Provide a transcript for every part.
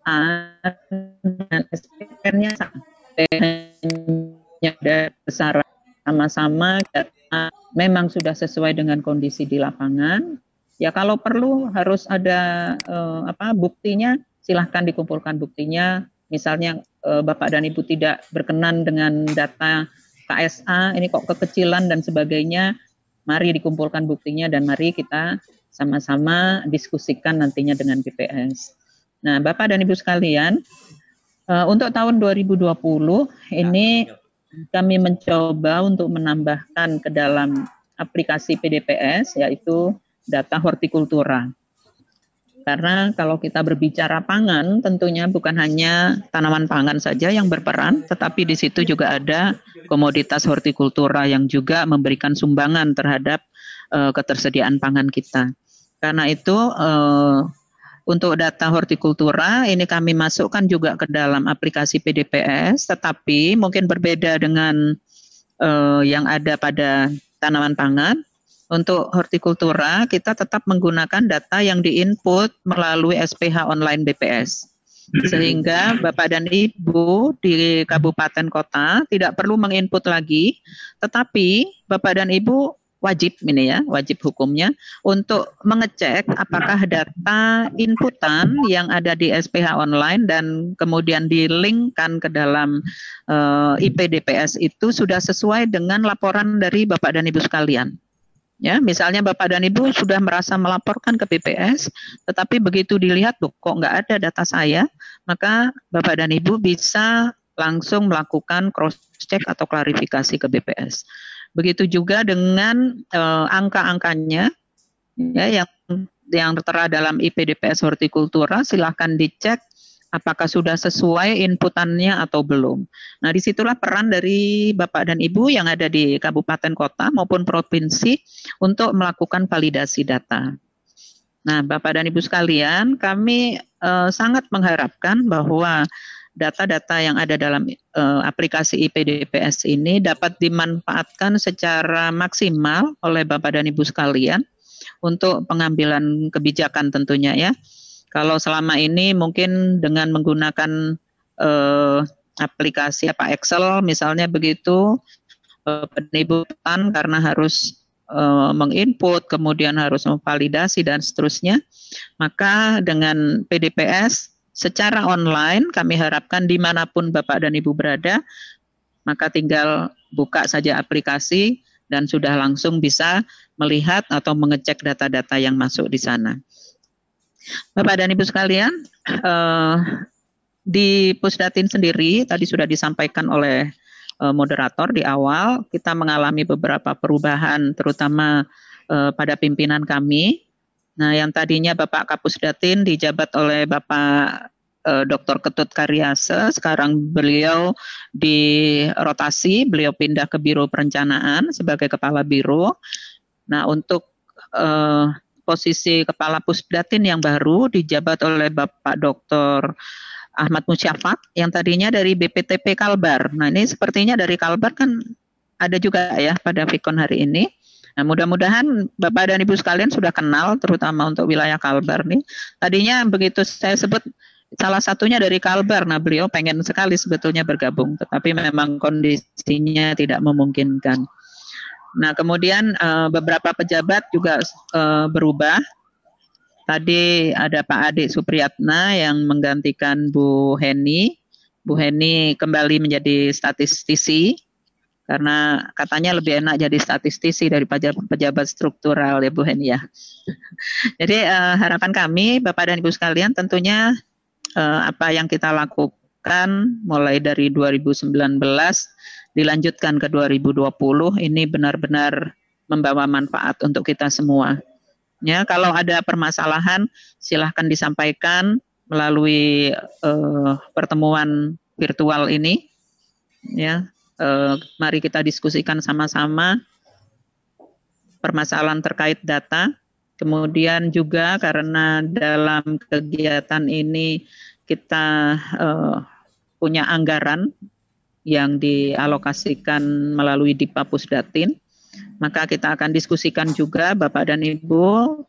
dan SPN-nya ada besaran sama-sama memang sudah sesuai dengan kondisi di lapangan. Ya kalau perlu harus ada buktinya, silahkan dikumpulkan buktinya. Misalnya Bapak dan Ibu tidak berkenan dengan data KSA, ini kok kekecilan dan sebagainya, mari dikumpulkan buktinya dan mari kita sama-sama diskusikan nantinya dengan BPS. Nah, Bapak dan Ibu sekalian, untuk tahun 2020 ini kami mencoba untuk menambahkan ke dalam aplikasi PDPS yaitu data hortikultura. Karena kalau kita berbicara pangan, tentunya bukan hanya tanaman pangan saja yang berperan, tetapi di situ juga ada komoditas hortikultura yang juga memberikan sumbangan terhadap ketersediaan pangan kita. Karena itu untuk data hortikultura ini kami masukkan juga ke dalam aplikasi PDPS, tetapi mungkin berbeda dengan yang ada pada tanaman pangan. Untuk hortikultura kita tetap menggunakan data yang diinput melalui SPH online BPS. Sehingga Bapak dan Ibu di kabupaten kota tidak perlu menginput lagi, tetapi Bapak dan Ibu wajib ini ya, wajib hukumnya untuk mengecek apakah data inputan yang ada di SPH online dan kemudian dilinkkan ke dalam IPDPS itu sudah sesuai dengan laporan dari Bapak dan Ibu sekalian. Ya, misalnya Bapak dan Ibu sudah merasa melaporkan ke BPS, tetapi begitu dilihat, kok nggak ada data saya, maka Bapak dan Ibu bisa langsung melakukan cross-check atau klarifikasi ke BPS. Begitu juga dengan angka-angkanya ya, yang tertera dalam IPDPS Hortikultura, silahkan dicek apakah sudah sesuai inputannya atau belum. Nah, disitulah peran dari Bapak dan Ibu yang ada di kabupaten kota maupun provinsi untuk melakukan validasi data. Nah, Bapak dan Ibu sekalian, kami sangat mengharapkan bahwa data-data yang ada dalam aplikasi IPDPS ini dapat dimanfaatkan secara maksimal oleh Bapak dan Ibu sekalian untuk pengambilan kebijakan tentunya ya. Kalau selama ini mungkin dengan menggunakan aplikasi Excel misalnya begitu, penipuan karena harus menginput, kemudian harus memvalidasi dan seterusnya, maka dengan PDPS secara online kami harapkan dimanapun Bapak dan Ibu berada, maka tinggal buka saja aplikasi dan sudah langsung bisa melihat atau mengecek data-data yang masuk di sana. Bapak dan Ibu sekalian, di Pusdatin sendiri tadi sudah disampaikan oleh moderator di awal, kita mengalami beberapa perubahan terutama pada pimpinan kami. Nah, yang tadinya Bapak Kapusdatin dijabat oleh Bapak Dr. Ketut Karyase, sekarang beliau dirotasi, beliau pindah ke Biro Perencanaan sebagai Kepala Biro. Nah, untuk posisi Kepala Pusdatin yang baru dijabat oleh Bapak Dr. Ahmad Musyafak yang tadinya dari BPTP Kalbar. Nah, ini sepertinya dari Kalbar kan ada juga ya pada Vikon hari ini. Nah, mudah-mudahan Bapak dan Ibu sekalian sudah kenal terutama untuk wilayah Kalbar nih. Tadinya begitu saya sebut salah satunya dari Kalbar. Nah, beliau pengen sekali sebetulnya bergabung, tetapi memang kondisinya tidak memungkinkan. Nah, kemudian beberapa pejabat juga berubah. Tadi ada Pak Ade Supriyatna yang menggantikan Bu Heni. Bu Heni kembali menjadi statistisi karena katanya lebih enak jadi statistisi daripada pejabat struktural ya Bu Heni ya. Jadi harapan kami Bapak dan Ibu sekalian tentunya apa yang kita lakukan mulai dari 2019 dilanjutkan ke 2020 ini benar-benar membawa manfaat untuk kita semua. Ya, kalau ada permasalahan silahkan disampaikan melalui pertemuan virtual ini. Ya, mari kita diskusikan sama-sama permasalahan terkait data. Kemudian juga karena dalam kegiatan ini kita punya anggaran yang dialokasikan melalui Dipa Pusdatin. Maka kita akan diskusikan juga Bapak dan Ibu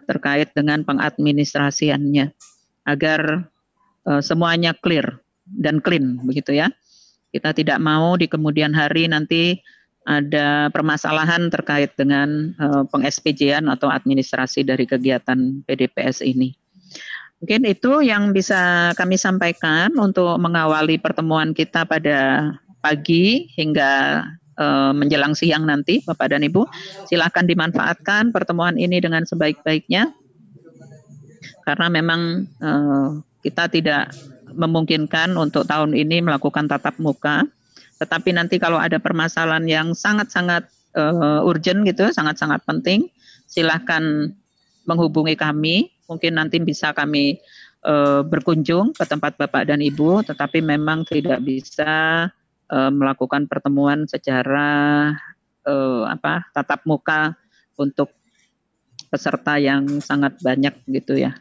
terkait dengan pengadministrasiannya agar semuanya clear dan clean begitu ya. Kita tidak mau di kemudian hari nanti ada permasalahan terkait dengan peng-SPJ-an atau administrasi dari kegiatan PDPS ini. Mungkin itu yang bisa kami sampaikan untuk mengawali pertemuan kita pada pagi hingga menjelang siang nanti, Bapak dan Ibu. Silakan dimanfaatkan pertemuan ini dengan sebaik-baiknya, karena memang kita tidak memungkinkan untuk tahun ini melakukan tatap muka. Tetapi nanti kalau ada permasalahan yang sangat-sangat urgent gitu, sangat-sangat penting, silakan menghubungi kami. Mungkin nanti bisa kami berkunjung ke tempat Bapak dan Ibu, tetapi memang tidak bisa melakukan pertemuan secara tatap muka untuk peserta yang sangat banyak gitu ya.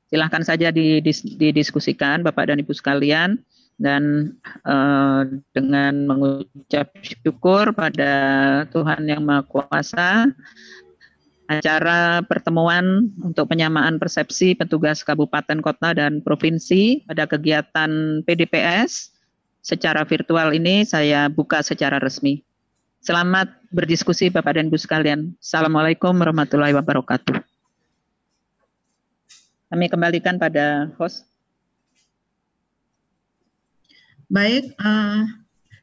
Silahkan saja didiskusikan Bapak dan Ibu sekalian, dan dengan mengucap syukur pada Tuhan Yang Maha Kuasa, acara pertemuan untuk penyamaan persepsi petugas kabupaten, kota, dan provinsi pada kegiatan PDPS secara virtual ini saya buka secara resmi. Selamat berdiskusi Bapak dan Ibu sekalian. Assalamualaikum warahmatullahi wabarakatuh. Kami kembalikan pada host. Baik,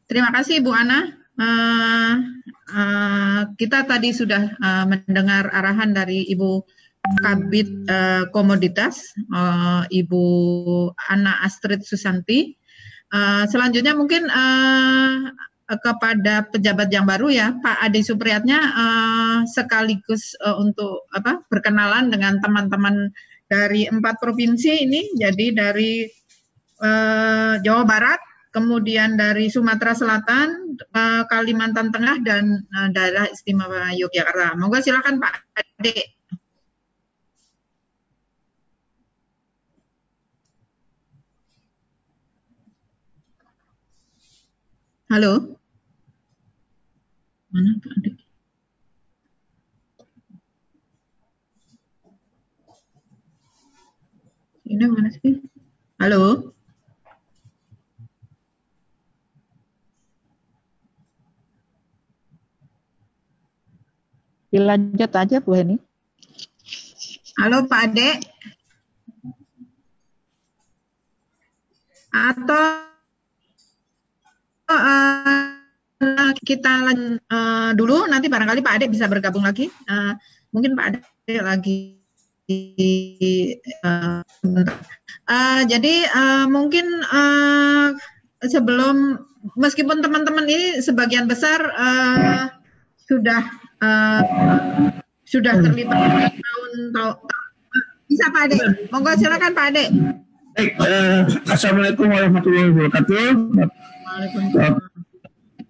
terima kasih Bu Ana. Kita tadi sudah mendengar arahan dari Ibu Kabid Komoditas, Ibu Ana Astrid Susanti. Selanjutnya mungkin kepada pejabat yang baru ya, Pak Ade Supriyatna, sekaligus untuk berkenalan dengan teman-teman dari 4 provinsi ini, jadi dari Jawa Barat, kemudian dari Sumatera Selatan, Kalimantan Tengah, dan daerah istimewa Yogyakarta. Moga silakan Pak Ade. Halo. Mana Pak Ade? Ini mana sih? Halo. Dilanjut aja Bu Heni. Halo Pak Ade. Atau kita dulu, nanti barangkali Pak Ade bisa bergabung lagi. Mungkin Pak Ade lagi jadi mungkin sebelum, meskipun teman-teman ini sebagian besar sudah terlibat tahun-tahun. Bisa Pak Ade, monggo silakan Pak Ade. Baik, Assalamualaikum warahmatullahi wabarakatuh.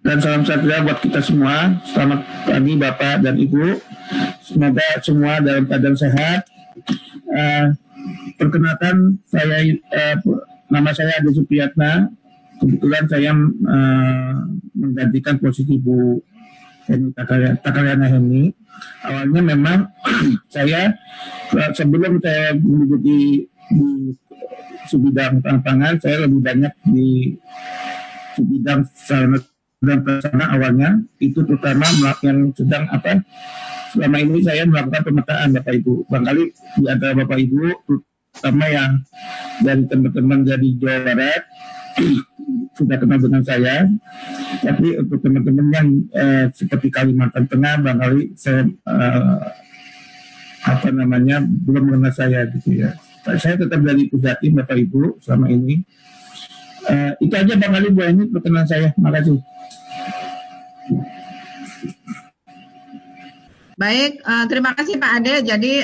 Dan salam sejahtera buat kita semua. Selamat pagi Bapak dan Ibu. Semoga semua dalam keadaan sehat. Perkenalkan, nama saya Ade Supriyatna. Kebetulan saya menggantikan posisi Bu Heni Takaliana Heni. Awalnya memang saya sebelum saya mengikuti di sebidang pangan, saya lebih banyak di sebidang sarana dan prasarana awalnya, itu terutama yang sedang selama ini saya melakukan pemetaan Bapak Ibu. Barangkali di antara Bapak Ibu, terutama yang dari teman-teman dari Jawa Barat sudah kenal dengan saya, tapi untuk teman-teman yang seperti Kalimantan Tengah, barangkali saya belum mengenal saya gitu ya. Saya tetap dari Pusdatin Bapak Ibu selama ini. Itu aja barangkali Bu Heni perkenalan saya. Makasih. Baik, terima kasih Pak Ade. Jadi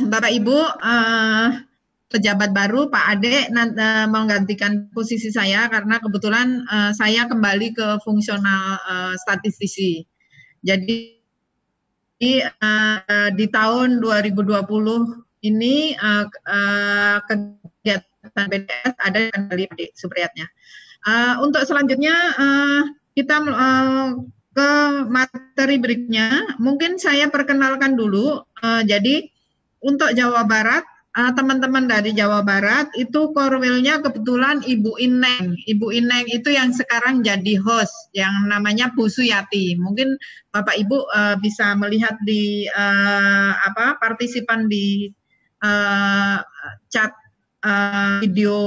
Bapak Ibu, pejabat baru Pak Ade menggantikan posisi saya karena kebetulan saya kembali ke fungsional statistisi. Jadi di tahun 2020 ini kegiatan PDS ada kembali Pak Supriyatna. Untuk selanjutnya kita ke materi berikutnya. Mungkin saya perkenalkan dulu. Jadi untuk Jawa Barat teman-teman dari Jawa Barat itu korwilnya kebetulan Ibu Ineng. Ibu Ineng itu yang sekarang jadi host yang namanya Bu Suyati. Mungkin Bapak Ibu bisa melihat di partisipan di chat video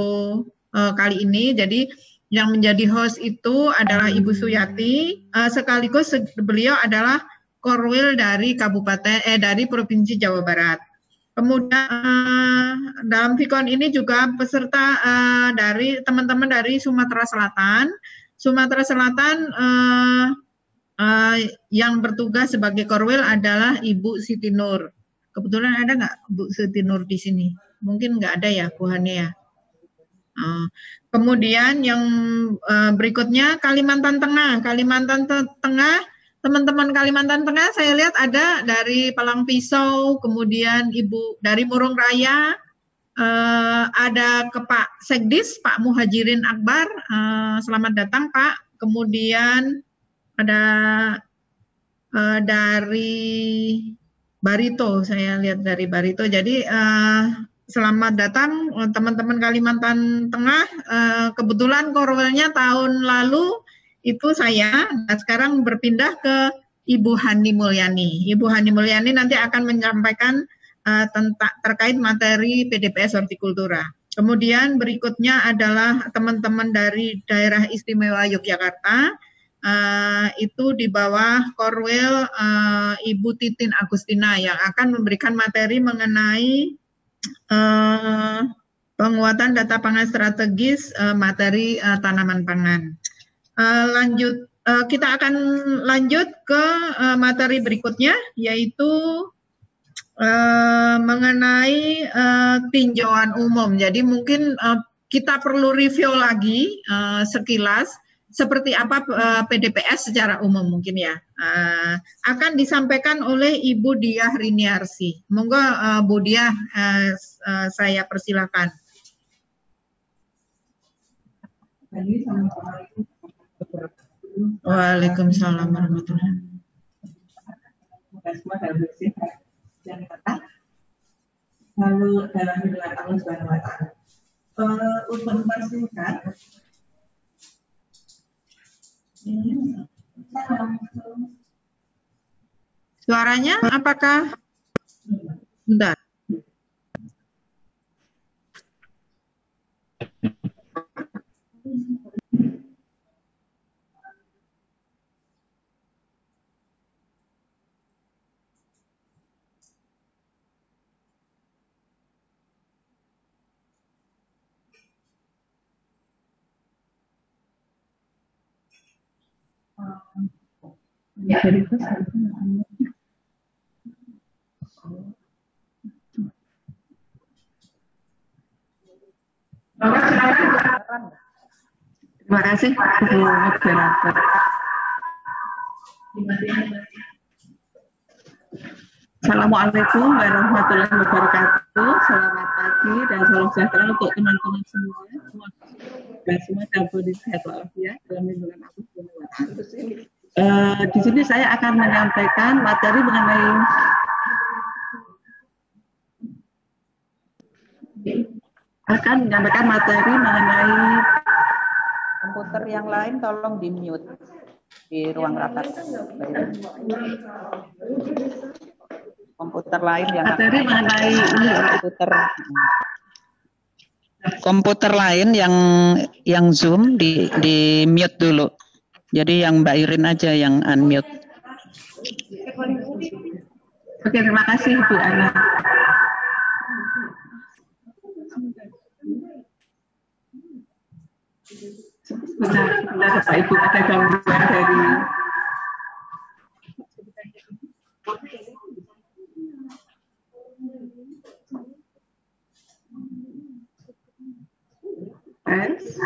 kali ini. Jadi yang menjadi host itu adalah Ibu Suyati, sekaligus beliau adalah korwil dari dari Provinsi Jawa Barat. Kemudian dalam Vikon ini juga peserta dari teman-teman dari Sumatera Selatan. Sumatera Selatan yang bertugas sebagai korwil adalah Ibu Siti Nur. Kebetulan ada nggak Bu Siti Nur di sini? Mungkin nggak ada ya, Bu Hani ya. Kemudian yang berikutnya Kalimantan Tengah. Kalimantan Tengah, teman-teman Kalimantan Tengah saya lihat ada dari Palang Pisau, kemudian Ibu dari Murung Raya, ada ke Pak Sekdis, Pak Muhajirin Akbar, selamat datang Pak. Kemudian ada dari Barito, saya lihat dari Barito. Jadi selamat datang teman-teman Kalimantan Tengah. Kebetulan korwilnya tahun lalu itu saya, nah sekarang berpindah ke Ibu Hani Mulyani. Ibu Hani Mulyani nanti akan menyampaikan terkait materi PDPS Hortikultura. Kemudian berikutnya adalah teman-teman dari Daerah Istimewa Yogyakarta. Itu di bawah korwil Ibu Titin Agustina yang akan memberikan materi mengenai penguatan data pangan strategis, materi tanaman pangan. Kita akan lanjut ke materi berikutnya, yaitu mengenai tinjauan umum. Jadi mungkin kita perlu review lagi sekilas seperti apa PDPS secara umum mungkin ya. Akan disampaikan oleh Ibu Diah Riniarsi. Monggo Bu Diah, saya persilakan. Waalaikumsalam warahmatullahi wabarakatuh. Lalu dalam hidup Allah Subhanahu wa Ta'ala. Untuk mempersingkat, suaranya apakah? Bentar. Terima kasih Bu Moderator. Assalamualaikum warahmatullahi wabarakatuh. Selamat pagi dan salam sejahtera untuk teman-teman semua. Semua dalam kondisi sehat walafiat dalam lindungan Allah Subhanahu wa Ta'ala. Di sini saya akan menyampaikan materi mengenai komputer yang lain tolong di mute di ruang rapat. Komputer lain yang materi mengenai komputer lain yang Zoom di mute dulu. Jadi yang Mbak Irin aja yang unmute. Oke, terima kasih Bu Ana. Sebentar Bapak Ibu, ada gangguan dari tes.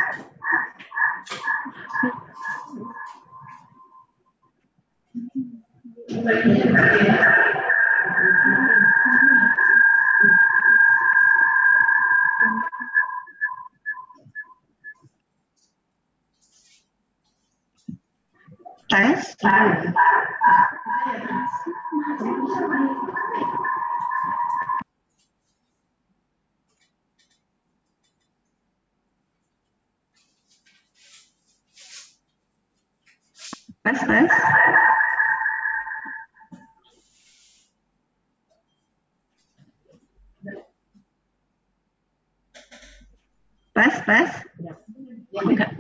Tes, tes. Tes, tes. Enggak.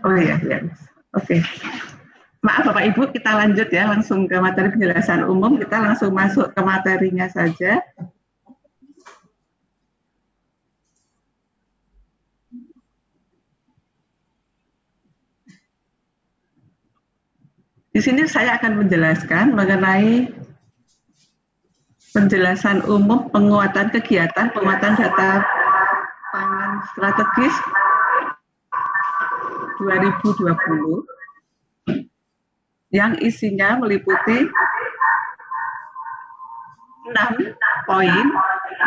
Oh iya, ya. Oke. Maaf Bapak Ibu, kita lanjut ya langsung ke materi penjelasan umum. Kita langsung masuk ke materinya saja. Di sini saya akan menjelaskan mengenai penjelasan umum penguatan kegiatan penguatan data pangan strategis 2020 yang isinya meliputi 6 poin,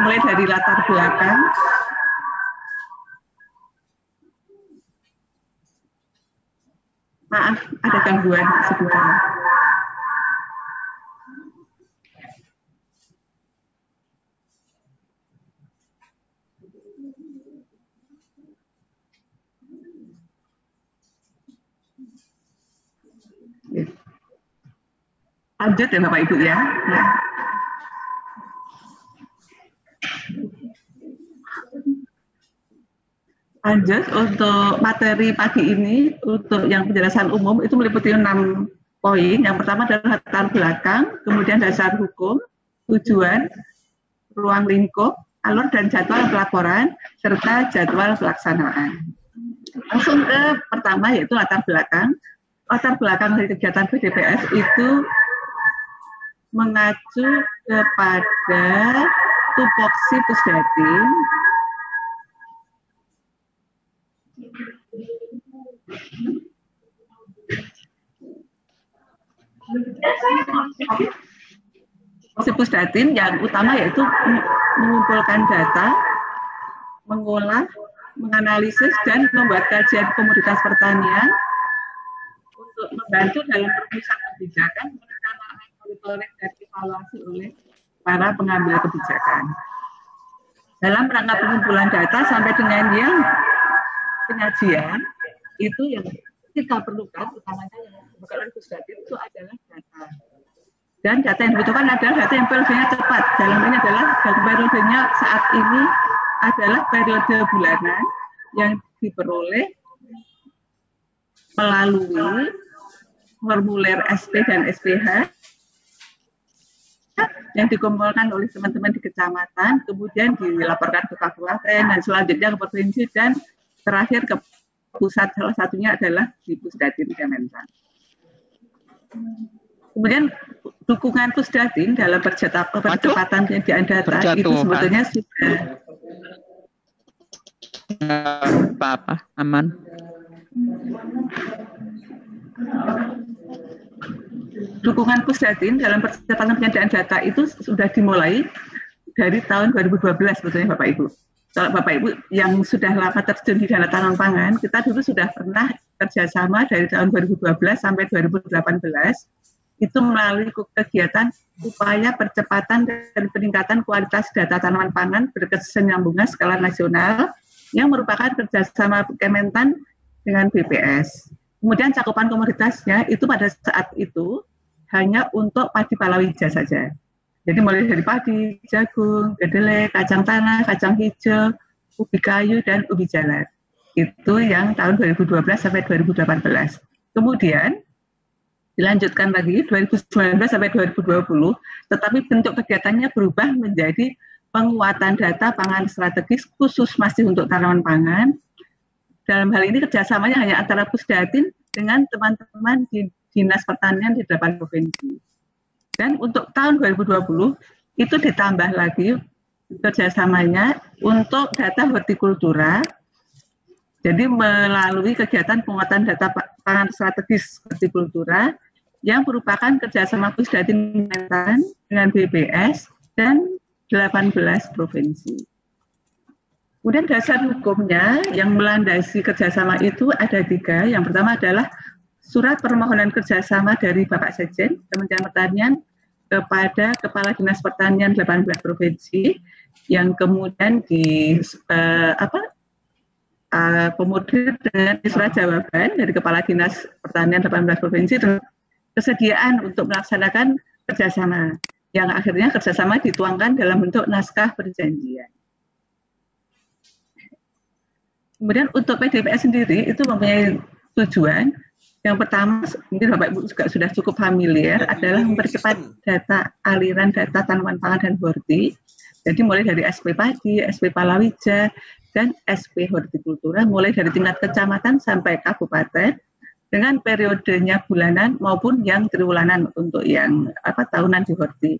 mulai dari latar belakang, maaf ada gangguan sebelumnya. Lanjut ya Bapak Ibu ya. Lanjut untuk materi pagi ini, untuk yang penjelasan umum itu meliputi 6 poin. Yang pertama adalah latar belakang, kemudian dasar hukum, tujuan, ruang lingkup, alur dan jadwal pelaporan, serta jadwal pelaksanaan. Langsung ke pertama yaitu latar belakang. Latar belakang dari kegiatan PDPS itu mengacu kepada tupoksi Pusdatin Pusdatin yang utama yaitu mengumpulkan data, mengolah, menganalisis, dan membuat kajian komoditas pertanian untuk membantu dalam perumusan kebijakan, perencanaan, monitoring, dan evaluasi oleh para pengambil kebijakan. Dalam rangka pengumpulan data sampai dengan yang penyajian, itu yang kita perlukan, utamanya yang dibutuhkan oleh Pusdatin itu adalah data. Dan data yang dibutuhkan adalah data yang periodenya tepat. Dalam ini adalah periodenya saat ini adalah periode bulanan yang diperoleh melalui formulir SP dan SPH yang dikumpulkan oleh teman-teman di kecamatan, kemudian dilaporkan ke kabupaten, dan selanjutnya ke provinsi, dan terakhir ke pusat. Salah satunya adalah di Pusdatin Kementan. Kemudian dukungan Pusdatin dalam percepatan penyediaan data itu sebetulnya sudah apa-apa, aman. Dukungan Pusdatin dalam percepatan penyediaan data itu sudah dimulai dari tahun 2012 sebetulnya Bapak Ibu. Kalau Bapak Ibu yang sudah lama terjun di dana tanaman pangan, kita dulu sudah pernah kerjasama dari tahun 2012 sampai 2018 itu melalui kegiatan upaya percepatan dan peningkatan kualitas data tanaman pangan berkesinambungan skala nasional yang merupakan kerjasama Kementan dengan BPS. Kemudian cakupan komoditasnya itu pada saat itu hanya untuk padi palawija saja. Jadi mulai dari padi, jagung, kedelai, kacang tanah, kacang hijau, ubi kayu, dan ubi jalar. Itu yang tahun 2012 sampai 2018. Kemudian dilanjutkan lagi 2019 sampai 2020, tetapi bentuk kegiatannya berubah menjadi penguatan data pangan strategis khusus masih untuk tanaman pangan. Dalam hal ini kerjasamanya hanya antara Pusdatin dengan teman-teman di Dinas Pertanian di 8 provinsi. Dan untuk tahun 2020 itu ditambah lagi kerjasamanya untuk data hortikultura. Jadi melalui kegiatan penguatan data pangan strategis hortikultura yang merupakan kerjasama Pusdatin dengan BPS dan 18 provinsi. Kemudian dasar hukumnya yang melandasi kerjasama itu ada 3. Yang pertama adalah surat permohonan kerjasama dari Bapak Sekjen Kementerian Pertanian kepada Kepala Dinas Pertanian 18 provinsi yang kemudian akomodir dengan surat jawaban dari Kepala Dinas Pertanian 18 Provinsi kesediaan untuk melaksanakan kerjasama, yang akhirnya kerjasama dituangkan dalam bentuk naskah perjanjian. Kemudian untuk PDPS sendiri itu mempunyai tujuan. Yang pertama, mungkin Bapak Ibu juga sudah cukup familiar, adalah mempercepat aliran data tanaman pangan dan horti. Jadi mulai dari SP padi, SP palawija, dan SP hortikultura, mulai dari tingkat kecamatan sampai kabupaten, dengan periodenya bulanan maupun yang triwulanan untuk yang tahunan di horti.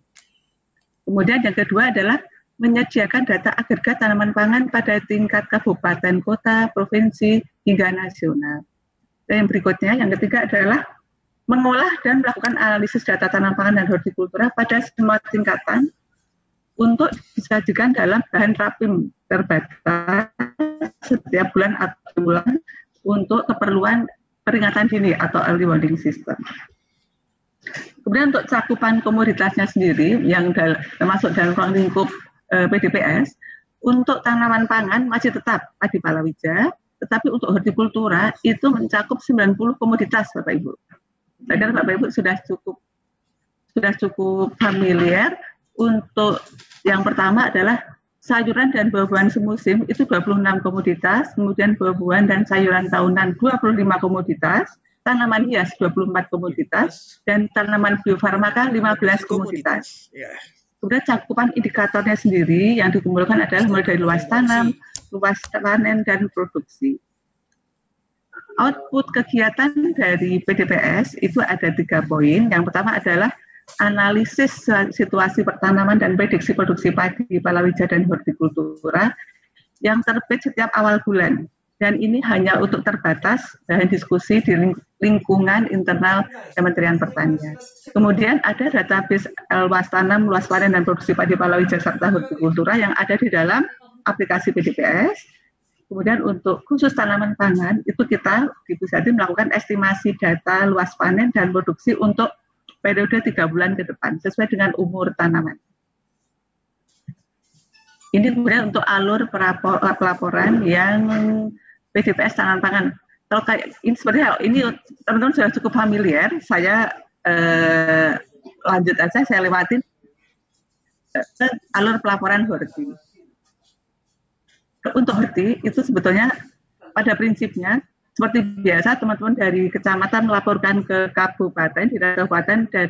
Kemudian yang kedua adalah menyediakan data agregat tanaman pangan pada tingkat kabupaten, kota, provinsi, hingga nasional. Dan yang berikutnya, yang ketiga adalah mengolah dan melakukan analisis data tanaman pangan dan hortikultura pada semua tingkatan untuk disajikan dalam bahan rapim terbatas setiap bulan atau bulan untuk keperluan peringatan dini atau early warning system. Kemudian untuk cakupan komoditasnya sendiri yang termasuk dalam ruang lingkup PDPS, untuk tanaman pangan masih tetap padi palawija, tetapi untuk hortikultura itu mencakup 90 komoditas, Bapak Ibu. Saya kira Bapak Ibu sudah cukup familiar. Untuk yang pertama adalah sayuran dan buah-buahan semusim itu 26 komoditas, kemudian buah-buahan dan sayuran tahunan 25 komoditas, tanaman hias 24 komoditas, dan tanaman biofarmaka 15 komoditas. Kemudian cakupan indikatornya sendiri yang dikumpulkan adalah mulai dari luas tanam, luas panen, dan produksi. Output kegiatan dari PDPS itu ada 3 poin. Yang pertama adalah analisis situasi pertanaman dan prediksi produksi padi, palawija, dan hortikultura yang terbit setiap awal bulan. Dan ini hanya untuk terbatas dan diskusi di lingkungan internal Kementerian Pertanian. Kemudian ada database luas tanam, luas panen, dan produksi padi, palawija, serta hortikultura yang ada di dalam aplikasi PDPS. Kemudian untuk khusus tanaman pangan, itu kita di Pusdatin melakukan estimasi data luas panen dan produksi untuk periode 3 bulan ke depan, sesuai dengan umur tanaman. Ini kemudian untuk alur pelaporan yang PDPS tanaman pangan. Kalau kayak ini sebenarnya ini teman-teman sudah cukup familiar, saya lanjut aja, saya lewatin alur pelaporan horti. Untuk horti itu sebetulnya pada prinsipnya seperti biasa teman-teman dari kecamatan melaporkan ke kabupaten, di kabupaten, dan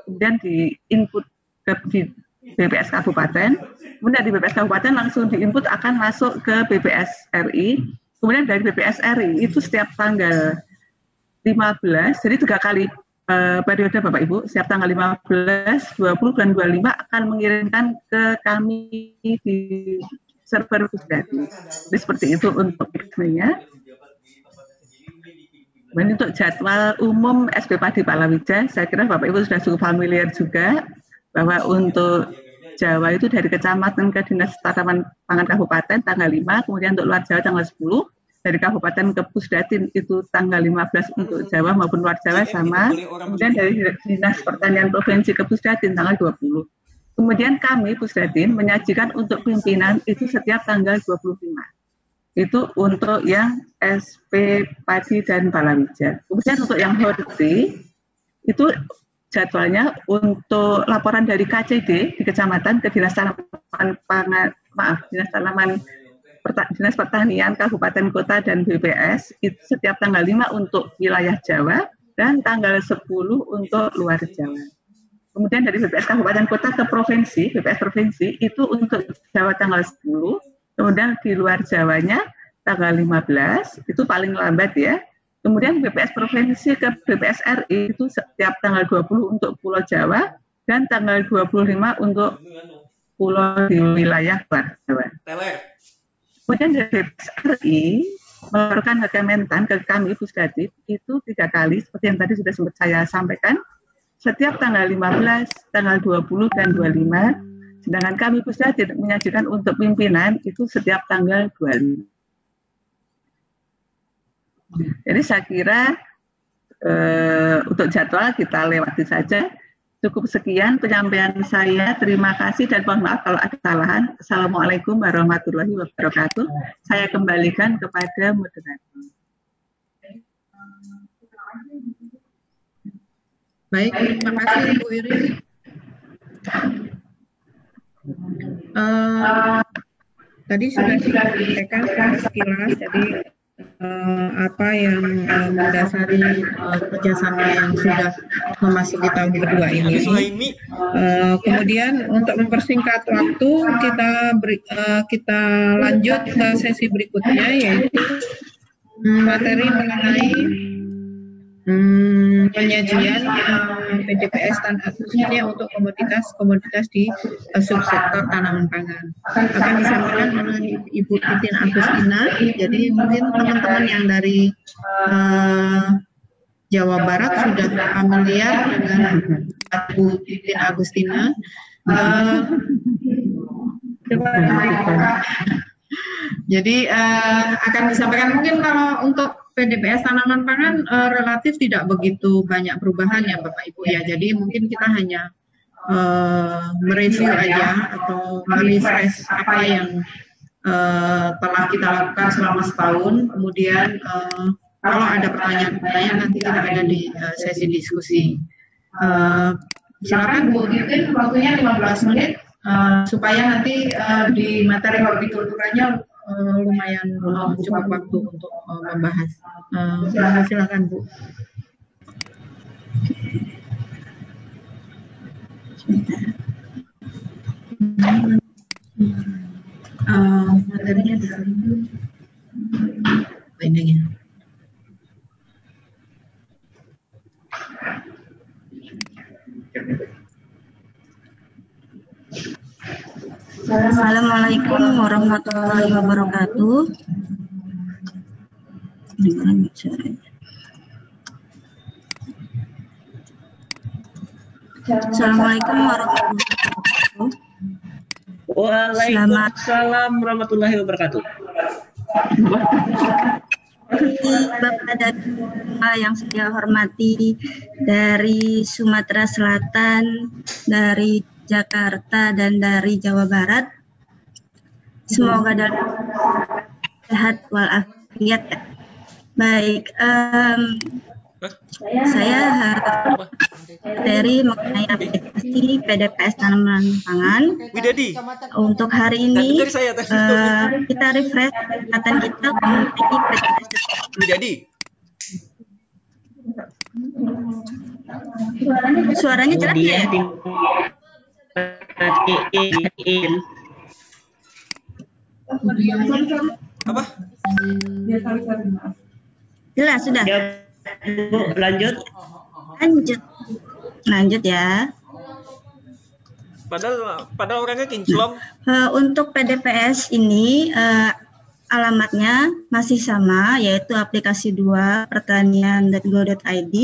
kemudian di input ke di BPS kabupaten, kemudian di BPS kabupaten langsung di input akan masuk ke BPS RI, kemudian dari BPS RI itu setiap tanggal 15, jadi 3 kali periode Bapak Ibu, setiap tanggal 15, 20, dan 25 akan mengirimkan ke kami di server Pusdatin. Jadi seperti itu untuk mekanismenya. Kemudian untuk jadwal umum SP Padi Palawija, saya kira Bapak Ibu sudah cukup familiar juga bahwa untuk Jawa itu dari kecamatan ke Dinas Tanaman Pangan Kabupaten tanggal 5, kemudian untuk luar Jawa tanggal 10, dari kabupaten ke Pusdatin itu tanggal 15 untuk Jawa maupun luar Jawa sama, kemudian dari Dinas Pertanian Provinsi ke Pusdatin tanggal 20. Kemudian kami Pusdatin menyajikan untuk pimpinan itu setiap tanggal 25. Itu untuk yang SP padi dan palawija. Kemudian untuk yang horti itu jadwalnya untuk laporan dari KCD di kecamatan ke Dinas Tanaman Pangan, Dinas Pertanian Kabupaten Kota dan BPS itu setiap tanggal 5 untuk wilayah Jawa dan tanggal 10 untuk luar Jawa. Kemudian dari BPS Kabupaten Kota ke provinsi, BPS provinsi itu untuk Jawa tanggal 10. Kemudian di luar Jawanya tanggal 15, itu paling lambat ya. Kemudian BPS Provinsi ke BPS RI itu setiap tanggal 20 untuk Pulau Jawa dan tanggal 25 untuk pulau di wilayah luar Jawa. Kemudian dari BPS RI melaporkan ke Kementan, ke kami Pusdatin itu 3 kali, seperti yang tadi sudah sempat saya sampaikan, setiap tanggal 15, tanggal 20, dan 25. Sedangkan kami Pusdatin menyajikan untuk pimpinan itu setiap tanggal 25. Jadi saya kira untuk jadwal kita lewati saja. Cukup sekian penyampaian saya. Terima kasih dan mohon maaf kalau ada kesalahan. Assalamualaikum warahmatullahi wabarakatuh. Saya kembalikan kepada moderator. Baik, terima kasih Bu Iris. Tadi sudah disampaikan sekilas, jadi apa yang mendasari kerjasama yang sudah memasuki tahun kedua ini. Kemudian untuk mempersingkat waktu, kita lanjut ke sesi berikutnya, yaitu materi mengenai penyajian PDPS khususnya untuk komoditas di subsektor tanaman pangan. Akan disampaikan oleh Ibu Titin Agustina. Jadi mungkin teman-teman yang dari Jawa Barat sudah familiar dengan Bu Titin Agustina. Jadi akan disampaikan, mungkin kalau untuk PDPS tanaman pangan relatif tidak begitu banyak perubahan ya Bapak Ibu ya. Jadi mungkin kita hanya mereview aja atau merefresh apa yang telah kita lakukan selama setahun. Kemudian kalau ada pertanyaan-pertanyaan nanti kita ada di sesi diskusi. Silakan Bu Titin, waktunya 15 menit supaya nanti di materi hortikulturanya lumayan cukup waktu untuk membahas. Silakan Bu. Materinya di sini. Ini ya. Assalamualaikum warahmatullahi wabarakatuh. Assalamualaikum warahmatullahi wabarakatuh. Waalaikumsalam warahmatullahi wabarakatuh. Bapak dan yang saya hormati dari Sumatera Selatan, dari Jakarta dan dari Jawa Barat, semoga dalam sehat walafiat. Baik, saya materi mengenai aplikasi PDPS tanaman pangan. Untuk hari ini kita refresh kesempatan kita mengenai PDPS. Suaranya jelas ya? Apa? Jelas sudah. Bu, lanjut ya. Padahal orangnya kinclong. Untuk PDPS ini alamatnya masih sama, yaitu aplikasi 2 pertanian.go.id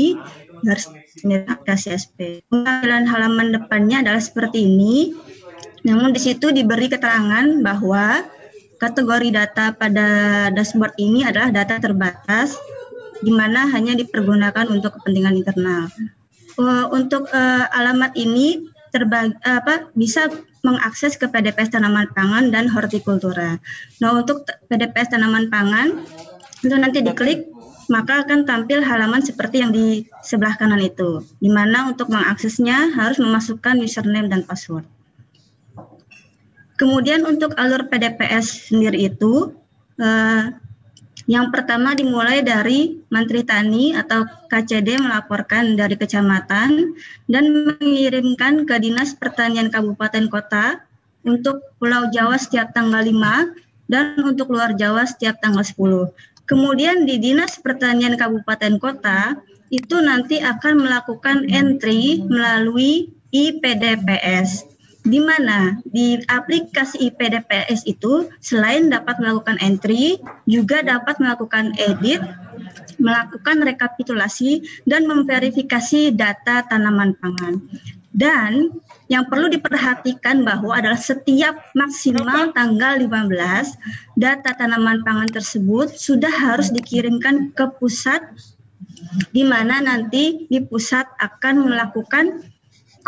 aplikasi SP. Pengambilan halaman depannya adalah seperti ini. Namun di situ diberi keterangan bahwa kategori data pada dashboard ini adalah data terbatas, di mana hanya dipergunakan untuk kepentingan internal. Untuk alamat ini bisa mengakses ke PDPS tanaman pangan dan hortikultura. Nah, untuk PDPS tanaman pangan itu nanti diklik, maka akan tampil halaman seperti yang di sebelah kanan itu, di mana untuk mengaksesnya harus memasukkan username dan password. Kemudian untuk alur PDPS sendiri itu, yang pertama dimulai dari Menteri Tani atau KCD melaporkan dari kecamatan dan mengirimkan ke Dinas Pertanian Kabupaten Kota untuk Pulau Jawa setiap tanggal 5 dan untuk luar Jawa setiap tanggal 10. Kemudian di Dinas Pertanian Kabupaten Kota itu nanti akan melakukan entry melalui IPDPS, di mana di aplikasi IPDPS itu selain dapat melakukan entry, juga dapat melakukan edit, melakukan rekapitulasi, dan memverifikasi data tanaman pangan. Dan yang perlu diperhatikan bahwa adalah setiap maksimal tanggal 15, data tanaman pangan tersebut sudah harus dikirimkan ke pusat, di mana nanti di pusat akan melakukan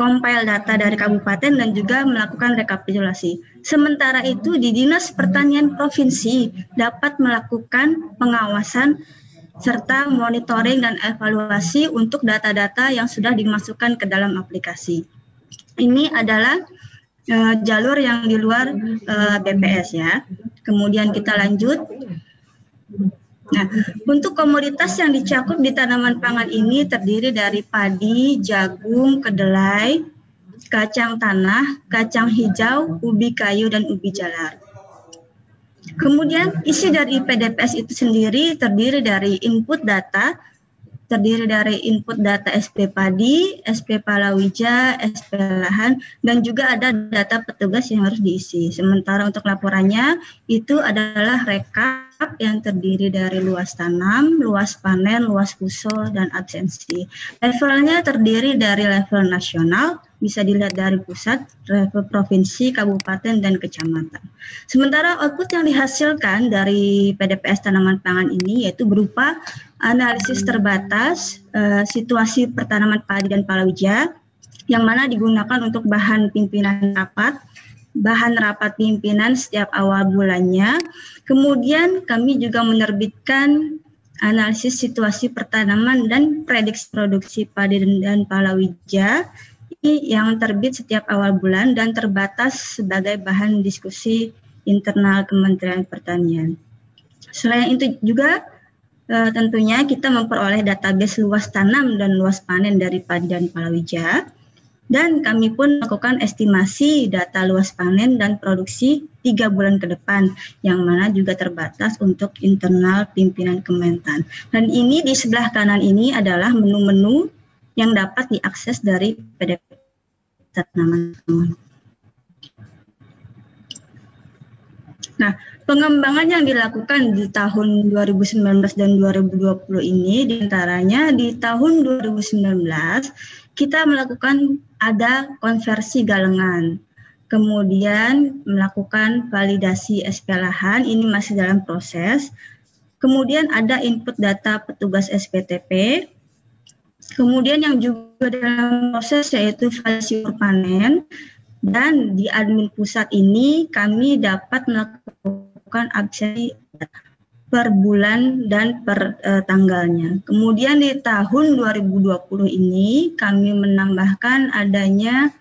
compile data dari kabupaten dan juga melakukan rekapitulasi. Sementara itu di Dinas Pertanian Provinsi dapat melakukan pengawasan serta monitoring dan evaluasi untuk data-data yang sudah dimasukkan ke dalam aplikasi. Ini adalah jalur yang di luar BPS ya. Kemudian kita lanjut. Nah, untuk komoditas yang dicakup di tanaman pangan ini terdiri dari padi, jagung, kedelai, kacang tanah, kacang hijau, ubi kayu, dan ubi jalar. Kemudian isi dari PDPS itu sendiri terdiri dari input data, SP padi, SP palawija, SP lahan, dan juga ada data petugas yang harus diisi. Sementara untuk laporannya itu adalah rekap yang terdiri dari luas tanam, luas panen, luas puso, dan absensi. Levelnya terdiri dari level nasional, bisa dilihat dari pusat, level provinsi, kabupaten, dan kecamatan. Sementara output yang dihasilkan dari PDPS tanaman pangan ini yaitu berupa analisis terbatas situasi pertanaman padi dan palawija yang mana digunakan untuk bahan pimpinan rapat, bahan rapat pimpinan setiap awal bulannya. Kemudian kami juga menerbitkan analisis situasi pertanaman dan prediksi produksi padi dan palawija yang terbit setiap awal bulan dan terbatas sebagai bahan diskusi internal Kementerian Pertanian. Selain itu juga tentunya kita memperoleh database luas tanam dan luas panen dari padi dan palawija, dan kami pun melakukan estimasi data luas panen dan produksi 3 bulan ke depan, yang mana juga terbatas untuk internal pimpinan Kementan. Dan ini di sebelah kanan ini adalah menu-menu yang dapat diakses dari PDP tanaman pangan. Nah, pengembangan yang dilakukan di tahun 2019 dan 2020 ini diantaranya di tahun 2019 kita melakukan ada konversi galengan, kemudian melakukan validasi SP lahan, ini masih dalam proses, kemudian ada input data petugas SPTP, kemudian yang juga dalam proses yaitu validasi panen. Dan di admin pusat ini kami dapat melakukan absensi per bulan dan per tanggalnya. Kemudian di tahun 2020 ini kami menambahkan adanya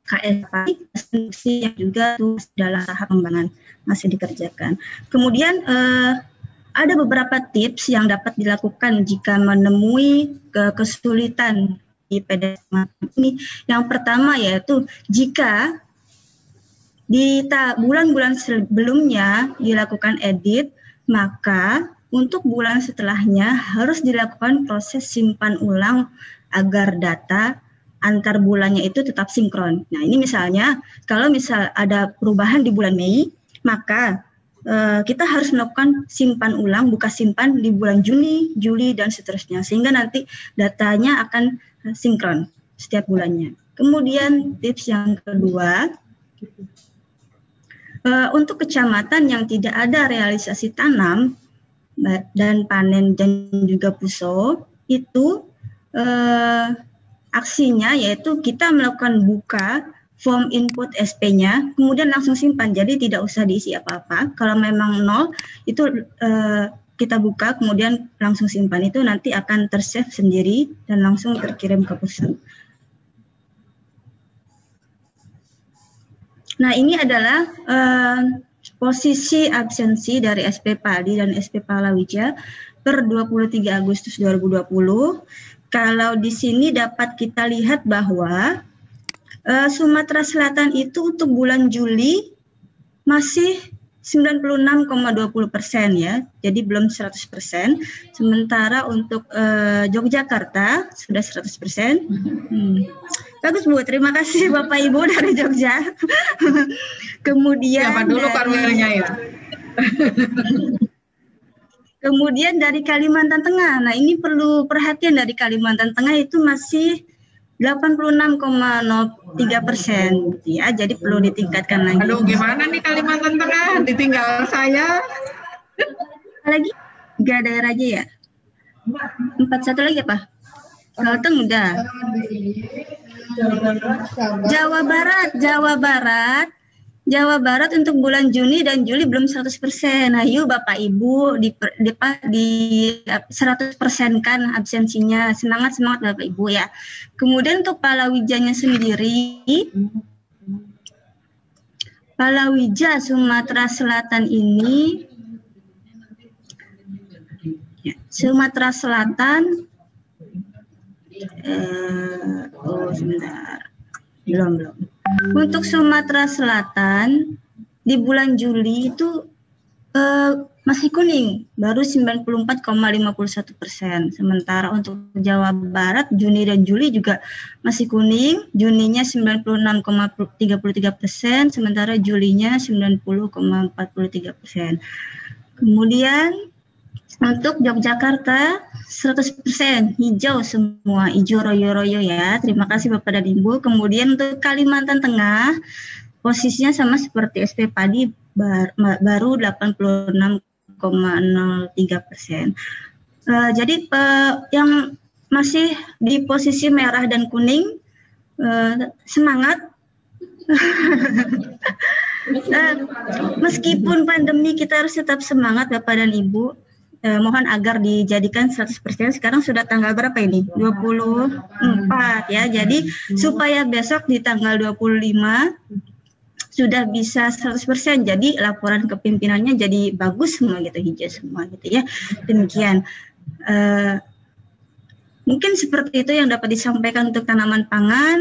KSP yang juga dalam tahap pengembangan masih dikerjakan. Kemudian ada beberapa tips yang dapat dilakukan jika menemui kesulitan di PDPS ini. Yang pertama yaitu jika di bulan-bulan sebelumnya dilakukan edit, maka untuk bulan setelahnya harus dilakukan proses simpan ulang agar data antar bulannya itu tetap sinkron. Nah, ini misalnya kalau misal ada perubahan di bulan Mei, maka kita harus melakukan simpan ulang, buka simpan di bulan Juni, Juli, dan seterusnya. Sehingga nanti datanya akan sinkron setiap bulannya. Kemudian tips yang kedua, untuk kecamatan yang tidak ada realisasi tanam dan panen dan juga puso, itu aksinya yaitu kita melakukan buka form input SP-nya, kemudian langsung simpan, jadi tidak usah diisi apa-apa. Kalau memang 0, itu kita buka, kemudian langsung simpan, itu nanti akan tersave sendiri dan langsung terkirim ke pusat. Nah, ini adalah posisi absensi dari SP padi dan SP palawija per 23 Agustus 2020. Kalau di sini dapat kita lihat bahwa Sumatera Selatan itu untuk bulan Juli masih 96,20% ya, jadi belum 100%. Sementara untuk Yogyakarta sudah 100%. Bagus Bu, terima kasih Bapak Ibu dari Jogja. Kemudian siapa dulu Korwilnya ya? Kemudian dari Kalimantan Tengah, nah ini perlu perhatian, dari Kalimantan Tengah itu masih 86,03% gitu ya, jadi perlu ditingkatkan lagi. Aduh, gimana nih Kalimantan Tengah, ditinggal saya. Lagi 3 daerah aja ya. 41 lagi apa? Kalteng udah. Jawa Barat untuk bulan Juni dan Juli belum 100%. Nah, yuk Bapak Ibu di 100% kan absensinya. Semangat Bapak Ibu ya. Kemudian untuk Palawijanya sendiri, Palawija Sumatera Selatan ini, Sumatera Selatan, sebentar, belum. Untuk Sumatera Selatan di bulan Juli itu masih kuning, baru 94,51%. Sementara untuk Jawa Barat Juni dan Juli juga masih kuning, Juninya 96,33%, sementara Julinya 90,43%. Kemudian untuk Yogyakarta 100% hijau semua, hijau royo-royo ya. Terima kasih Bapak dan Ibu. Kemudian untuk Kalimantan Tengah posisinya sama seperti SP Padi, baru 86,03%. Jadi yang masih di posisi merah dan kuning, semangat. Meskipun pandemi kita harus tetap semangat Bapak dan Ibu. Mohon agar dijadikan 100%. Sekarang sudah tanggal berapa ini? 24 ya. Jadi supaya besok di tanggal 25 sudah bisa 100%. Jadi laporan kepimpinannya jadi bagus semua gitu, hijau semua gitu ya. Demikian. Mungkin seperti itu yang dapat disampaikan untuk tanaman pangan.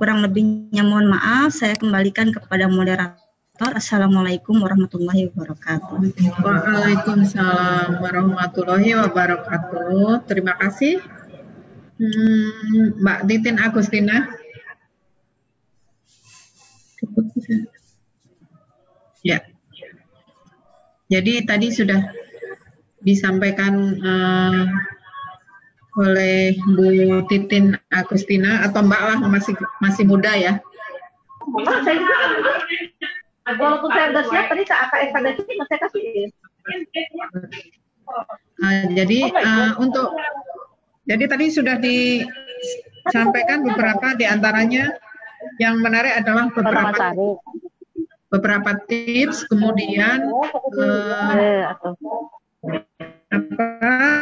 Kurang lebihnya mohon maaf. Saya kembalikan kepada moderator. Assalamualaikum warahmatullahi wabarakatuh. Waalaikumsalam warahmatullahi wabarakatuh. Terima kasih, Mbak Titin Agustina. Ya, jadi tadi sudah disampaikan oleh Bu Titin Agustina, atau Mbak lah, masih muda ya. Walaupun saya udah siap, tadi saya kasih. Jadi tadi sudah disampaikan beberapa diantaranya. Yang menarik adalah beberapa tips, kemudian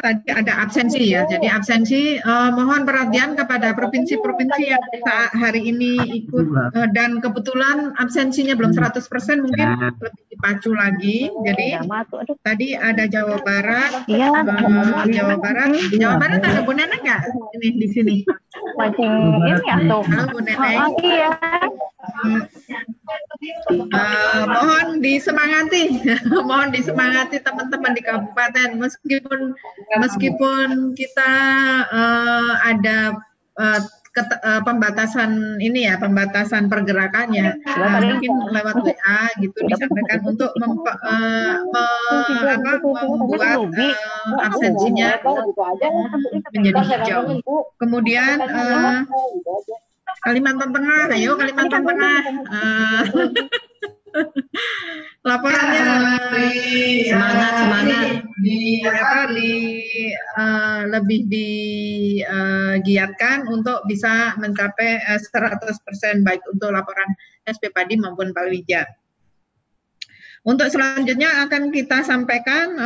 tadi ada absensi ya. Jadi absensi, mohon perhatian kepada provinsi-provinsi yang hari ini ikut dan kebetulan absensinya belum 100%, mungkin lebih dipacu lagi. Jadi tadi ada Jawa Barat, Jawa Barat ada Bu Neneng nggak? Ini di sini. Halo Bu Neneng. Mohon disemangati teman-teman di kabupaten, meskipun kita ada pembatasan ini ya, pembatasan pergerakannya, mungkin lewat WA gitu disampaikan untuk membuat absensinya menjadi hijau. Kemudian Kalimantan Tengah, ayo Kalimantan Tengah. Laporannya semangat lebih digiatkan untuk bisa mencapai 100% baik untuk laporan SP Padi maupun Palawija. Untuk selanjutnya akan kita sampaikan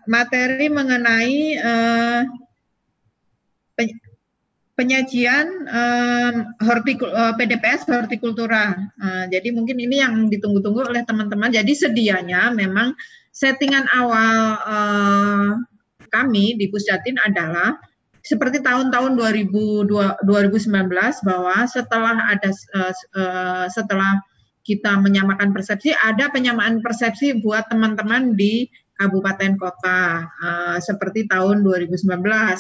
materi mengenai penyajian PDPS hortikultura. Jadi mungkin ini yang ditunggu-tunggu oleh teman-teman. Jadi sedianya memang settingan awal kami di Pusdatin adalah seperti tahun-tahun 2019 bahwa setelah kita menyamakan persepsi, ada penyamaan persepsi buat teman-teman di kabupaten kota seperti tahun 2019.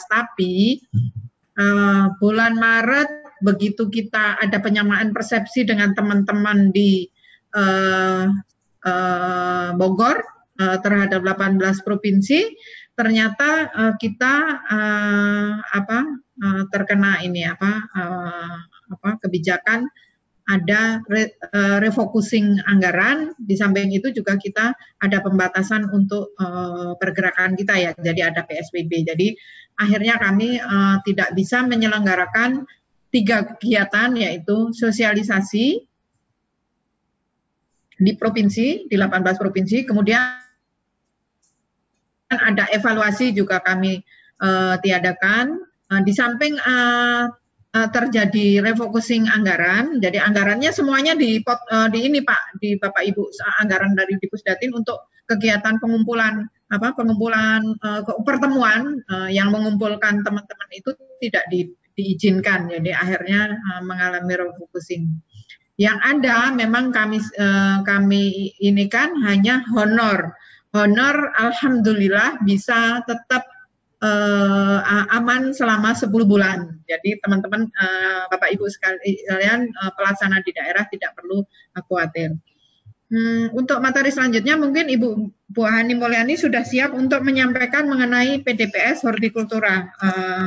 Tapi bulan Maret begitu kita ada penyamaan persepsi dengan teman-teman di Bogor terhadap 18 provinsi, ternyata kita terkena ini kebijakan ada refocusing anggaran. Di samping itu juga kita ada pembatasan untuk pergerakan kita ya, jadi ada PSBB. Jadi akhirnya kami tidak bisa menyelenggarakan 3 kegiatan, yaitu sosialisasi di provinsi, di 18 provinsi, kemudian ada evaluasi juga kami tiadakan. Di samping terjadi refocusing anggaran, jadi anggarannya semuanya di ini Pak, di Bapak Ibu, anggaran dari Dipusdatin untuk kegiatan pengumpulan pertemuan yang mengumpulkan teman-teman itu tidak diizinkan, jadi akhirnya mengalami refocusing. Yang ada memang kami ini kan hanya honor, alhamdulillah bisa tetap aman selama 10 bulan. Jadi teman-teman Bapak Ibu sekalian pelaksana di daerah tidak perlu khawatir. Untuk materi selanjutnya mungkin Bu Hani Mulyani sudah siap untuk menyampaikan mengenai PDPS Hortikultura.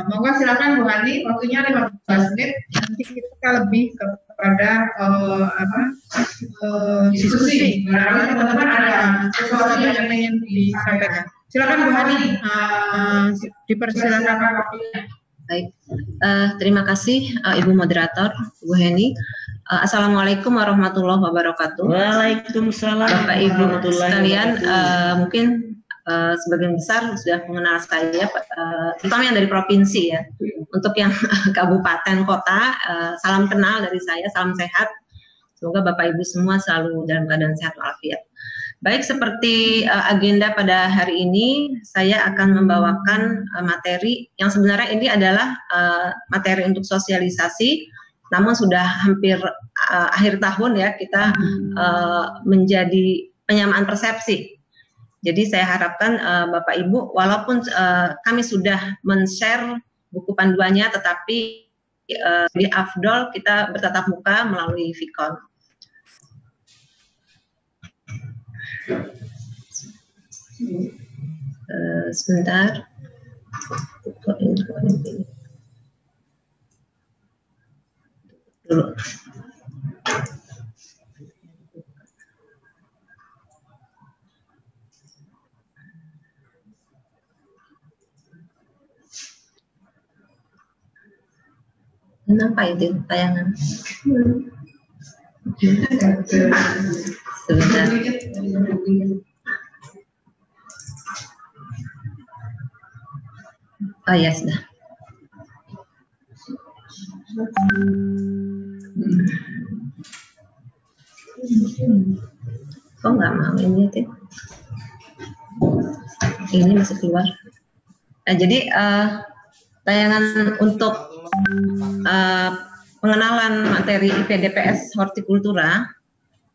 Monggo silakan Bu Hani, waktunya 15 menit. Nanti kita lebih kepada diskusi. Barangkali teman-teman ada sesuatu yang ingin disampaikan. Silakan Bu Hani, dipersilakan waktunya. Baik, terima kasih Ibu Moderator, Bu Heni. Assalamualaikum warahmatullahi wabarakatuh. Waalaikumsalam. Bapak Ibu sekalian, mungkin sebagian besar sudah mengenal saya, terutama yang dari provinsi ya. Untuk yang kabupaten kota, salam kenal dari saya, salam sehat. Semoga Bapak Ibu semua selalu dalam keadaan sehat walafiat. Baik, seperti agenda pada hari ini, saya akan membawakan materi yang sebenarnya ini adalah materi untuk sosialisasi. Namun sudah hampir akhir tahun ya, kita menjadi penyamaan persepsi. Jadi saya harapkan Bapak Ibu, walaupun kami sudah men-share buku panduannya, tetapi di afdol kita bertatap muka melalui Vicon. Sebentar. Dulu. Kenapa itu tayangan? Sebentar. Oh ya sudah. Kok nggak mau ini tuh? Ini masih keluar. Nah, jadi tayangan untuk pengenalan materi IPDPS Hortikultura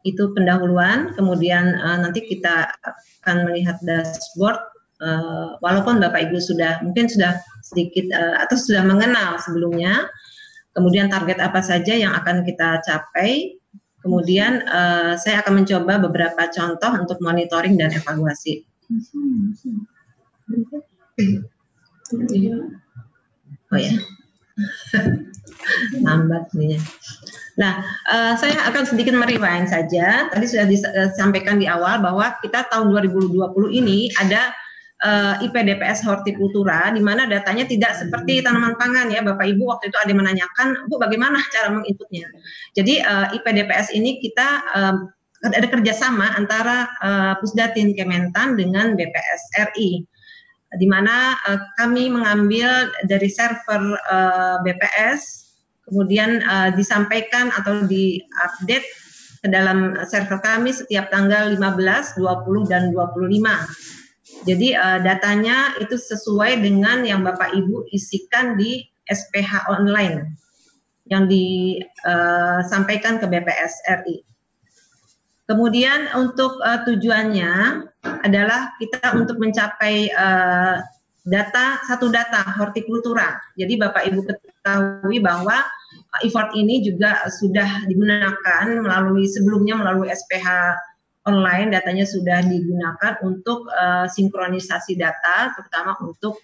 itu pendahuluan, kemudian nanti kita akan melihat dashboard. Walaupun Bapak Ibu mungkin sudah sedikit atau sudah mengenal sebelumnya, kemudian target apa saja yang akan kita capai, kemudian saya akan mencoba beberapa contoh untuk monitoring dan evaluasi. Oh ya, lambat nih. Nah, saya akan sedikit merewind saja. Tadi sudah disampaikan di awal bahwa kita tahun 2020 ini ada IPDPS Hortikultura, di mana datanya tidak seperti tanaman pangan ya Bapak Ibu. Waktu itu ada yang menanyakan, Bu bagaimana cara menginputnya. Jadi IPDPS ini kita ada kerjasama antara Pusdatin Kementan dengan BPS RI, di mana kami mengambil dari server BPS, kemudian disampaikan atau diupdate ke dalam server kami setiap tanggal 15, 20, dan 25. Jadi datanya itu sesuai dengan yang Bapak Ibu isikan di SPH online yang disampaikan ke BPS RI. Kemudian untuk tujuannya adalah kita untuk mencapai satu data hortikultura. Jadi Bapak Ibu ketahui bahwa effort ini juga sudah digunakan sebelumnya melalui SPH online, datanya sudah digunakan untuk sinkronisasi data, terutama untuk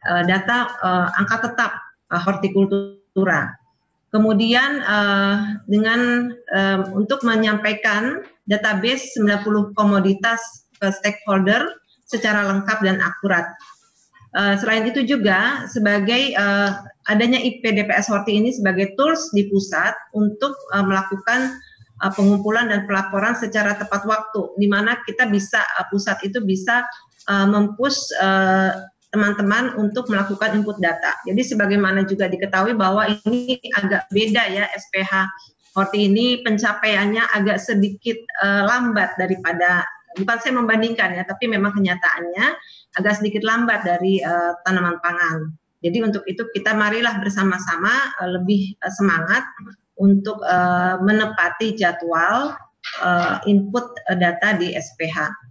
data angka tetap hortikultura. Kemudian dengan untuk menyampaikan database 90 komoditas ke stakeholder secara lengkap dan akurat. Selain itu juga sebagai adanya IPDPS Horti ini sebagai tools di pusat untuk melakukan pengumpulan dan pelaporan secara tepat waktu, di mana kita bisa pusat itu bisa mempush teman-teman untuk melakukan input data. Jadi sebagaimana juga diketahui bahwa ini agak beda ya, SPH Horti ini pencapaiannya agak sedikit lambat daripada, bukan saya membandingkan ya, tapi memang kenyataannya agak sedikit lambat dari tanaman pangan. Jadi untuk itu kita marilah bersama-sama lebih semangat untuk menepati jadwal input data di SPH.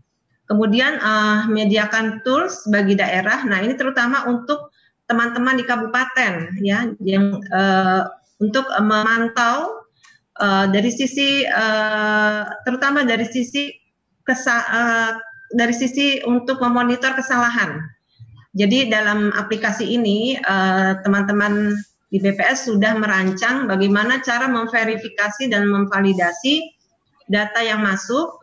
Kemudian mediakan tools bagi daerah. Nah, ini terutama untuk teman-teman di kabupaten ya, yang untuk memantau dari sisi terutama dari sisi untuk memonitor kesalahan. Jadi dalam aplikasi ini teman-teman di BPS sudah merancang bagaimana cara memverifikasi dan memvalidasi data yang masuk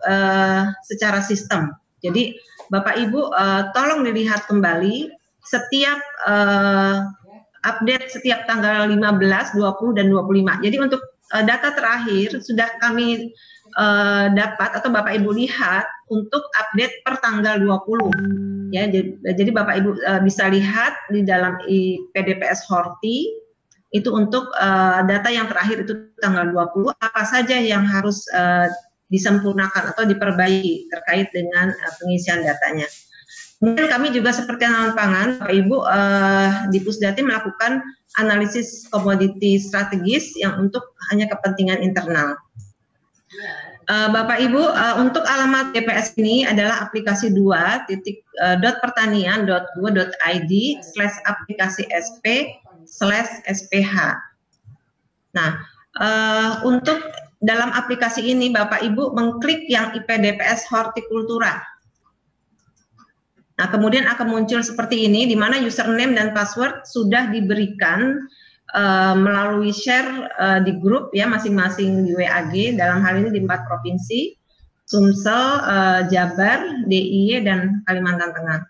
secara sistem. Jadi Bapak Ibu tolong dilihat kembali setiap update setiap tanggal 15, 20, dan 25. Jadi untuk data terakhir sudah kami dapat atau Bapak Ibu lihat untuk update per tanggal 20. Ya, jadi Bapak Ibu bisa lihat di dalam IPDPS Horti itu untuk data yang terakhir itu tanggal 20 apa saja yang harus disempurnakan atau diperbaiki terkait dengan pengisian datanya. Kemudian kami juga seperti tanaman pangan, Bapak Ibu di Pusdatin melakukan analisis komoditi strategis yang untuk hanya kepentingan internal. Bapak Ibu, untuk alamat DPS ini adalah aplikasi 2.pertanian.go.id/aplikasi-sp/sph. Nah, untuk dalam aplikasi ini Bapak Ibu mengklik yang IPDPS Hortikultura. Nah, kemudian akan muncul seperti ini, di mana username dan password sudah diberikan melalui share di grup ya masing-masing di WAG, dalam hal ini di 4 provinsi, Sumsel, Jabar, DIY, dan Kalimantan Tengah.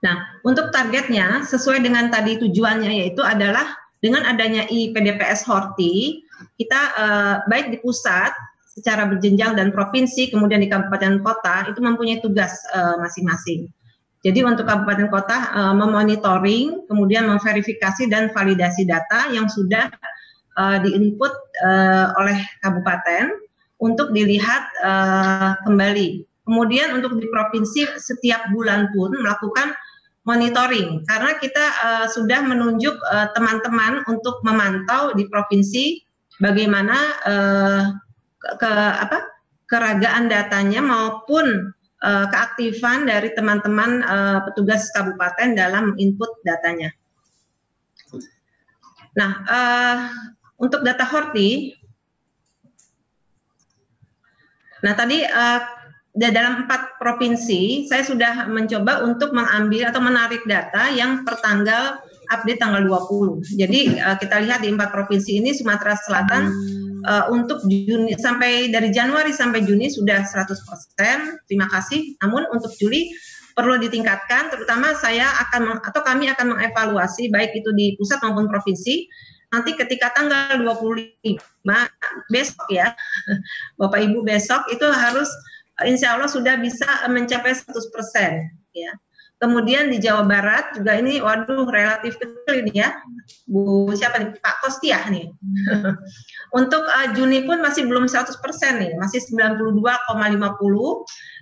Nah, untuk targetnya sesuai dengan tadi tujuannya, yaitu adalah dengan adanya IPDPS Horti, kita baik di pusat secara berjenjang dan provinsi, kemudian di kabupaten kota itu mempunyai tugas masing-masing. Jadi untuk kabupaten kota memonitoring, kemudian memverifikasi dan validasi data yang sudah diinput oleh kabupaten untuk dilihat kembali. Kemudian untuk di provinsi setiap bulan pun melakukan monitoring, karena kita sudah menunjuk teman-teman untuk memantau di provinsi bagaimana keragaan datanya maupun keaktifan dari teman-teman petugas kabupaten dalam input datanya. Nah, untuk data Horti, nah tadi dalam 4 provinsi, saya sudah mencoba untuk mengambil atau menarik data yang per tanggal update tanggal 20. Jadi kita lihat di 4 provinsi ini, Sumatera Selatan untuk Juni sampai dari Januari sampai Juni sudah 100%. Terima kasih. Namun untuk Juli perlu ditingkatkan, terutama kami akan mengevaluasi baik itu di pusat maupun provinsi. Nanti ketika tanggal 25 besok ya, Bapak Ibu besok itu harus insya Allah sudah bisa mencapai 100% ya. Kemudian di Jawa Barat juga ini, waduh relatif kecil ini ya, Bu siapa nih, Pak Kostiah nih. Untuk Juni pun masih belum 100% nih, masih 92,50,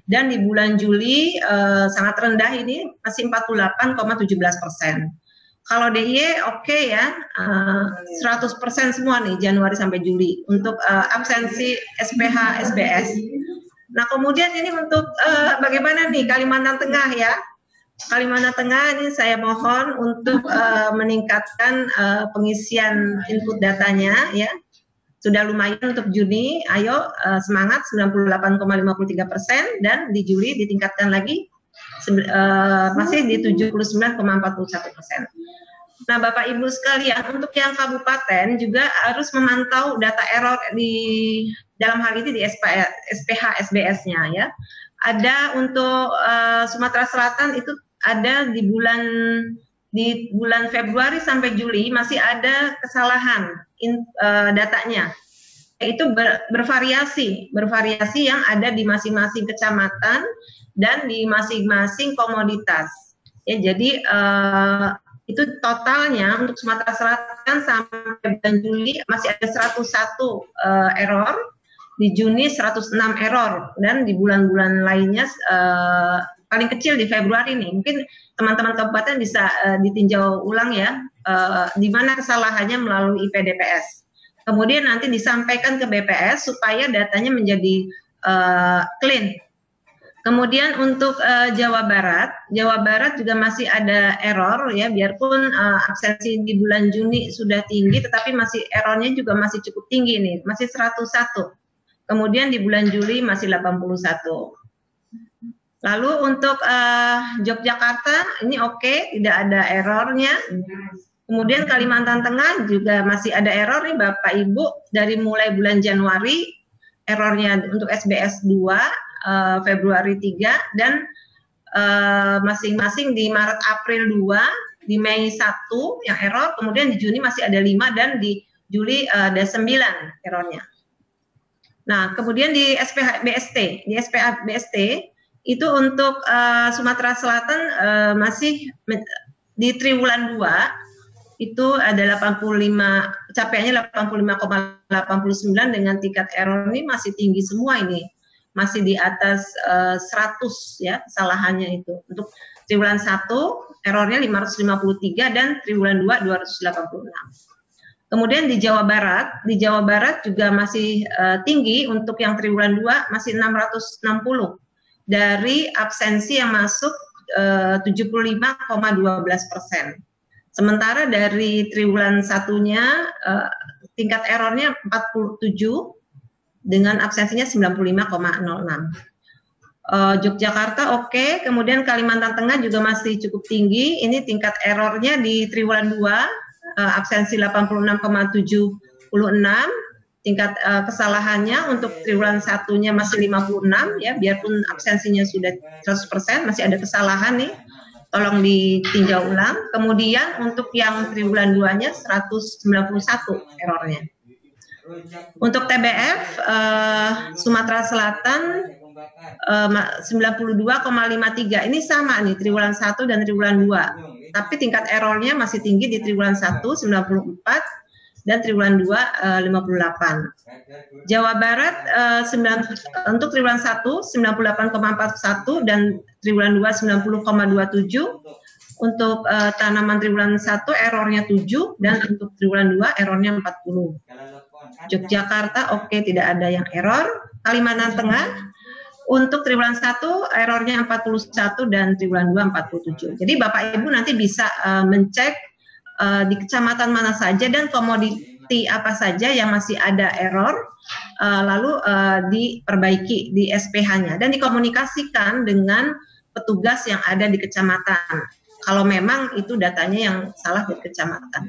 dan di bulan Juli sangat rendah ini, masih 48,17%. Kalau DIY oke ya, 100% semua nih Januari sampai Juli untuk absensi SPH, SBS. Nah kemudian ini untuk bagaimana nih Kalimantan Tengah ya. Kalimantan Tengah ini saya mohon untuk meningkatkan pengisian input datanya ya. Sudah lumayan untuk Juni, ayo semangat 98,53%, dan di Juli ditingkatkan lagi masih di 79,41%. Nah, Bapak Ibu sekalian, untuk yang kabupaten juga harus memantau data error di dalam hal ini di SPH SBS-nya ya. Ada untuk Sumatera Selatan itu ada di bulan Februari sampai Juli masih ada kesalahan datanya. Itu bervariasi yang ada di masing-masing kecamatan dan di masing-masing komoditas. Ya, jadi itu totalnya untuk Sumatera Selatan sampai bulan Juli masih ada 101 error, di Juni 106 error, dan di bulan-bulan lainnya paling kecil di Februari nih. Mungkin teman-teman kabupaten bisa ditinjau ulang ya, di mana kesalahannya melalui IPDPS. Kemudian nanti disampaikan ke BPS supaya datanya menjadi clean. Kemudian untuk Jawa Barat juga masih ada error ya, biarpun absensi di bulan Juni sudah tinggi, tetapi masih errornya juga masih cukup tinggi nih, masih 101. Kemudian di bulan Juli masih 81. Lalu untuk Yogyakarta ini oke, tidak ada errornya. Kemudian Kalimantan Tengah juga masih ada error nih Bapak Ibu, dari mulai bulan Januari errornya untuk SBS 2, Februari 3, dan masing-masing di Maret April 2, di Mei 1 yang error, kemudian di Juni masih ada 5, dan di Juli ada 9 errornya. Nah, kemudian di SPH BST itu untuk Sumatera Selatan masih di triwulan 2 itu ada 85, capaiannya 85,89 dengan tingkat error ini masih tinggi semua ini. Masih di atas 100 ya kesalahannya itu. Untuk triwulan 1 errornya 553 dan triwulan 2 286. Kemudian di Jawa Barat juga masih tinggi, untuk yang triwulan 2 masih 660 dari absensi yang masuk 75,12%. Sementara dari triwulan 1-nya tingkat errornya 47 dengan absensinya 95,06. Yogyakarta oke, kemudian Kalimantan Tengah juga masih cukup tinggi. Ini tingkat errornya di triwulan 2 absensi 86,76, tingkat kesalahannya untuk triwulan 1-nya masih 56 ya, biarpun absensinya sudah 100% masih ada kesalahan nih. Tolong ditinjau ulang. Kemudian untuk yang triwulan 2-nya 191 errornya. Untuk TBF Sumatera Selatan 92,53, ini sama nih triwulan 1 dan triwulan 2. Tapi tingkat errornya masih tinggi di triwulan 1 94 dan triwulan 2 58. Jawa Barat untuk triwulan 1 98,41 dan triwulan 2 90,27. Untuk tanaman triwulan 1 errornya 7 dan untuk triwulan 2 errornya 40. Yogyakarta oke, tidak ada yang error. Kalimantan Tengah untuk triwulan 1 errornya 41 dan triwulan 2 47. Jadi Bapak Ibu nanti bisa mencek di kecamatan mana saja dan komoditi apa saja yang masih ada error, lalu diperbaiki di SPH-nya dan dikomunikasikan dengan petugas yang ada di kecamatan. Kalau memang itu datanya yang salah di kecamatan.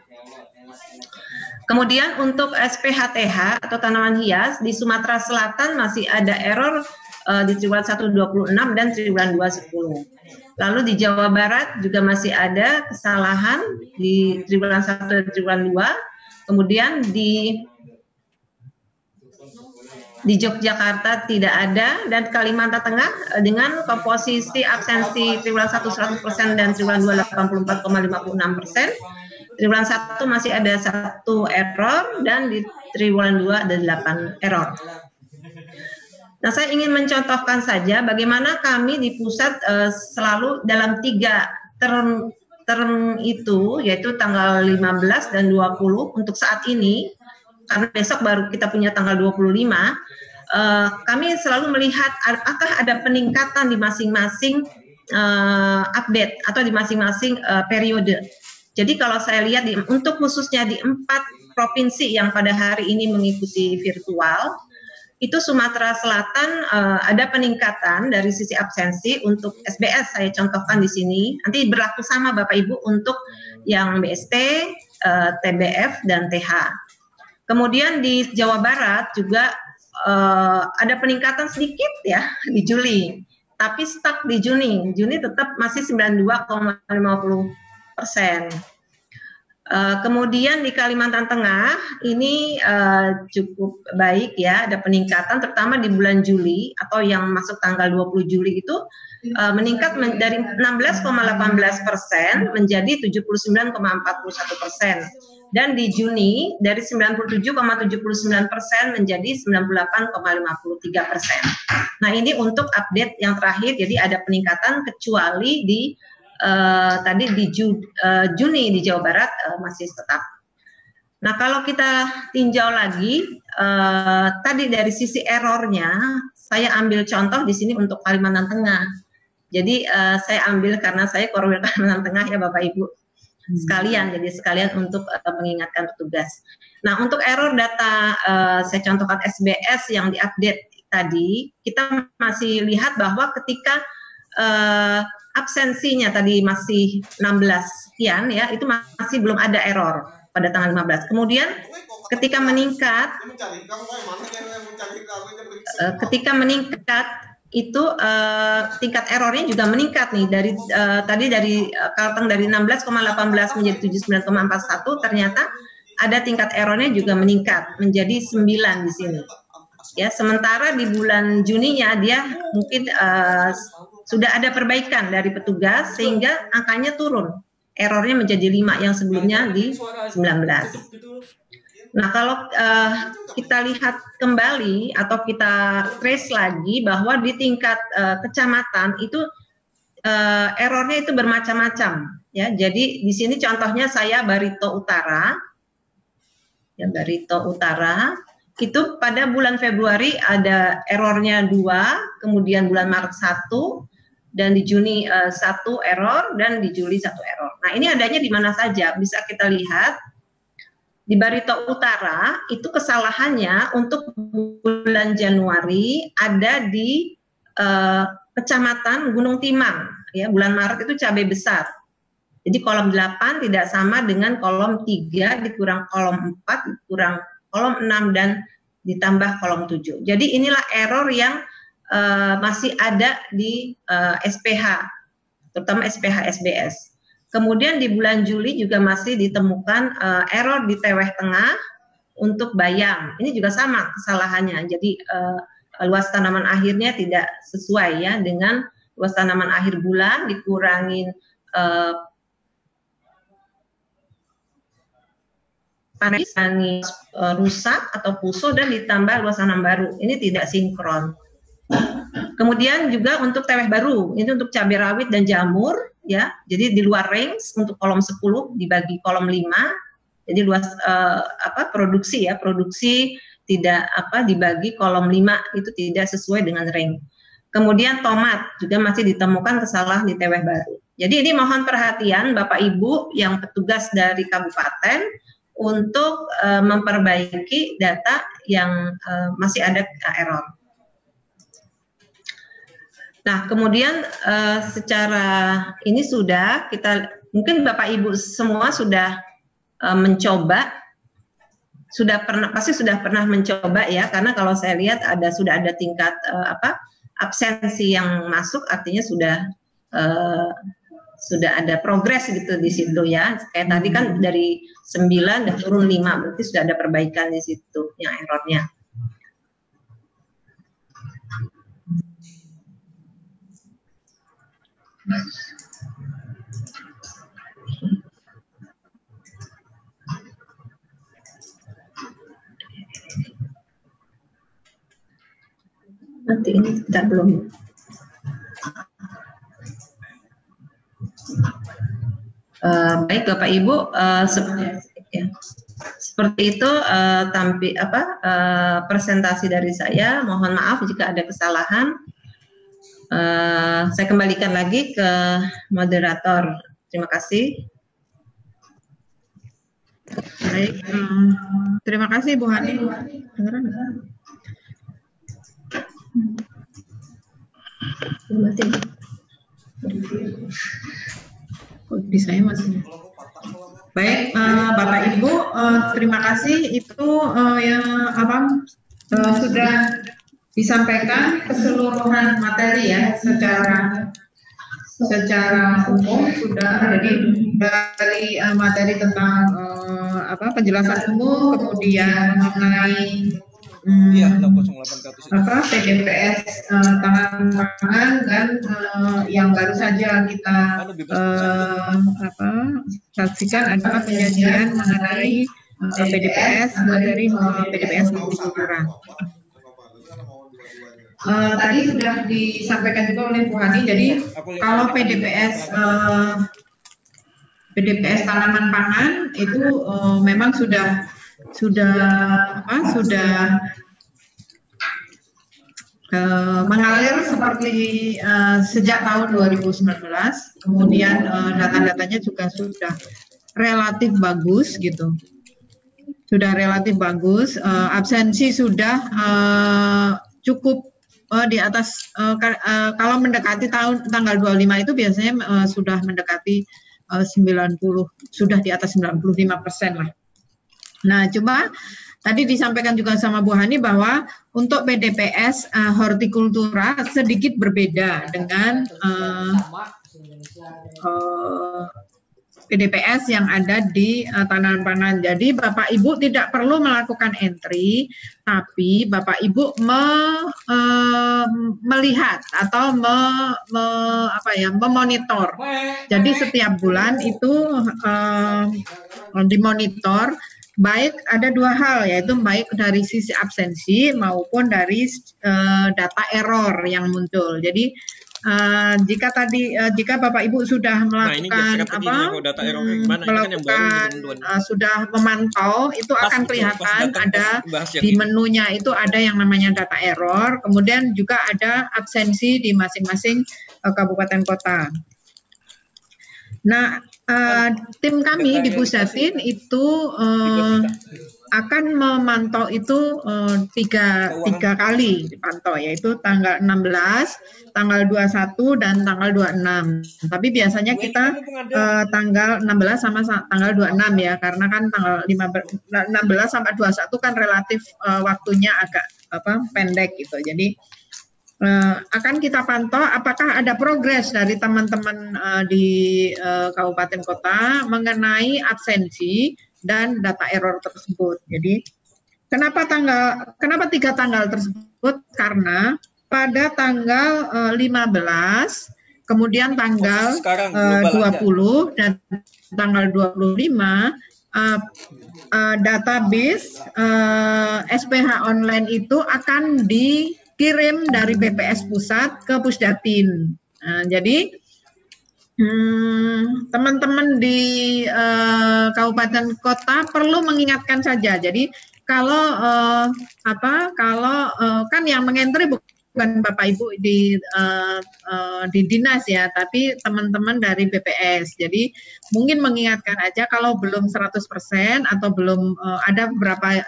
Kemudian untuk SPHTH atau tanaman hias di Sumatera Selatan masih ada error di triwulan 1 26 dan triwulan 2 10. Lalu di Jawa Barat juga masih ada kesalahan di triwulan 1 dan triwulan 2. Kemudian di Yogyakarta tidak ada, dan Kalimantan Tengah dengan komposisi absensi triwulan 1 100% dan triwulan 2 84,56%. Triwulan 1 masih ada 1 error dan di triwulan 2 ada 8 error. Nah, saya ingin mencontohkan saja bagaimana kami di pusat selalu dalam 3 term itu, yaitu tanggal 15 dan 20 untuk saat ini, karena besok baru kita punya tanggal 25, kami selalu melihat apakah ada peningkatan di masing-masing update atau di masing-masing periode. Jadi kalau saya lihat untuk khususnya di 4 provinsi yang pada hari ini mengikuti virtual, itu Sumatera Selatan ada peningkatan dari sisi absensi untuk SBS, saya contohkan di sini. Nanti berlaku sama Bapak Ibu untuk yang BST, TBF, dan TH. Kemudian di Jawa Barat juga ada peningkatan sedikit ya di Juli, tapi stuck di Juni. Juni tetap masih 92,50%. Kemudian di Kalimantan Tengah ini cukup baik ya, ada peningkatan terutama di bulan Juli atau yang masuk tanggal 20 Juli itu meningkat dari 16,18% menjadi 79,41%. Dan di Juni dari 97,79% menjadi 98,53%. Nah ini untuk update yang terakhir, jadi ada peningkatan kecuali di tadi di Juni di Jawa Barat masih tetap. Nah kalau kita tinjau lagi tadi dari sisi errornya, saya ambil contoh di sini untuk Kalimantan Tengah. Jadi saya ambil karena saya Korwil Kalimantan Tengah ya Bapak Ibu sekalian, jadi sekalian untuk mengingatkan petugas. Nah untuk error data saya contohkan SBS yang diupdate tadi, kita masih lihat bahwa ketika absensinya tadi masih 16 sekian ya, itu masih belum ada error pada tanggal 15. Kemudian ketika meningkat itu tingkat errornya juga meningkat nih dari tadi dari Kalteng dari 16,18 menjadi 79,41, ternyata ada tingkat errornya juga meningkat menjadi 9 di sini. Ya, sementara di bulan Juninya dia mungkin sudah ada perbaikan dari petugas sehingga angkanya turun. Errornya menjadi 5 yang sebelumnya di 19. Nah, kalau kita lihat kembali atau kita trace lagi bahwa di tingkat kecamatan itu errornya itu bermacam-macam ya. Jadi di sini contohnya saya Barito Utara. Ya, Barito Utara itu pada bulan Februari ada errornya 2, kemudian bulan Maret 1, dan di Juni 1 error, dan di Juli 1 error. Nah ini adanya di mana saja, bisa kita lihat di Barito Utara itu kesalahannya untuk bulan Januari ada di Kecamatan Gunung Timang, ya bulan Maret itu cabai besar. Jadi kolom 8 tidak sama dengan kolom 3 dikurang kolom 4 dikurang kolom 6 dan ditambah kolom 7. Jadi inilah error yang masih ada di SPH, terutama SPH SBS. Kemudian di bulan Juli juga masih ditemukan error di Teweh Tengah untuk Bayam. Ini juga sama kesalahannya. Jadi luas tanaman akhirnya tidak sesuai ya dengan luas tanaman akhir bulan dikurangin panen rusak atau puso dan ditambah luas tanam baru. Ini tidak sinkron. Kemudian juga untuk Teweh Baru, ini untuk cabai rawit dan jamur ya. Jadi di luar range untuk kolom 10 dibagi kolom 5. Jadi luas produksi ya, produksi tidak dibagi kolom 5 itu tidak sesuai dengan range. Kemudian tomat juga masih ditemukan kesalahan di Teweh Baru. Jadi ini mohon perhatian Bapak Ibu yang petugas dari kabupaten untuk memperbaiki data yang masih ada error. Nah, kemudian secara ini sudah kita, mungkin Bapak Ibu semua sudah mencoba, pasti sudah pernah mencoba ya, karena kalau saya lihat sudah ada tingkat absensi yang masuk, artinya sudah ada progres gitu di situ ya. Kayak tadi kan dari 9 dan turun 5, berarti sudah ada perbaikan di situ yang errornya. Nanti ini tidak belum. Baik Bapak Ibu, seperti itu presentasi dari saya. Mohon maaf jika ada kesalahan. Saya kembalikan lagi ke moderator. Terima kasih. Baik, terima kasih Bu Hani. Di saya masih. Baik, Bapak Ibu, terima kasih itu sudah disampaikan keseluruhan materi ya secara umum sudah. Jadi dari materi tentang penjelasan umum, kemudian mengenai PDPS tangan pangan, dan yang baru saja kita saksikan adalah penyajian mengenai PDPS dari PDPS hortikultura. Tadi sudah disampaikan juga oleh Bu Hani. Jadi kalau PDPS tanaman pangan itu memang sudah mengalir seperti sejak tahun 2019. Kemudian data-datanya juga sudah relatif bagus gitu. Sudah relatif bagus. Absensi sudah cukup di atas kalau mendekati tanggal 25 itu biasanya sudah mendekati 90, sudah di atas 95% lah. Nah, cuma tadi disampaikan juga sama Bu Hani bahwa untuk PDPS hortikultura sedikit berbeda dengan PDPS yang ada di tanaman pangan. Jadi Bapak Ibu tidak perlu melakukan entry, tapi Bapak Ibu melihat atau memonitor. Jadi setiap bulan itu dimonitor. Baik ada dua hal, yaitu baik dari sisi absensi maupun dari data error yang muncul. Jadi jika Bapak Ibu sudah melakukan sudah memantau, itu akan kelihatan ada di menunya itu ada yang namanya data error, kemudian juga ada absensi di masing-masing kabupaten kota. Nah, tim kami di Pusdatin itu akan memantau itu tiga kali dipantau, yaitu tanggal 16, tanggal 21, dan tanggal 26. Tapi biasanya kita tanggal 16 sama tanggal 26 ya, karena kan tanggal 16 sampai 21 kan relatif waktunya agak pendek gitu. Jadi akan kita pantau apakah ada progres dari teman-teman di kabupaten kota mengenai absensi dan data error tersebut. Jadi kenapa 3 tanggal tersebut? Karena pada tanggal 15, kemudian tanggal 20 dan tanggal 25 database SPH online itu akan dikirim dari BPS pusat ke Pusdatin. Jadi teman-teman di kabupaten kota perlu mengingatkan saja. Jadi kalau kan yang mengentri bukan Bapak Ibu di dinas ya, tapi teman-teman dari BPS. Jadi mungkin mengingatkan aja kalau belum 100% atau belum ada beberapa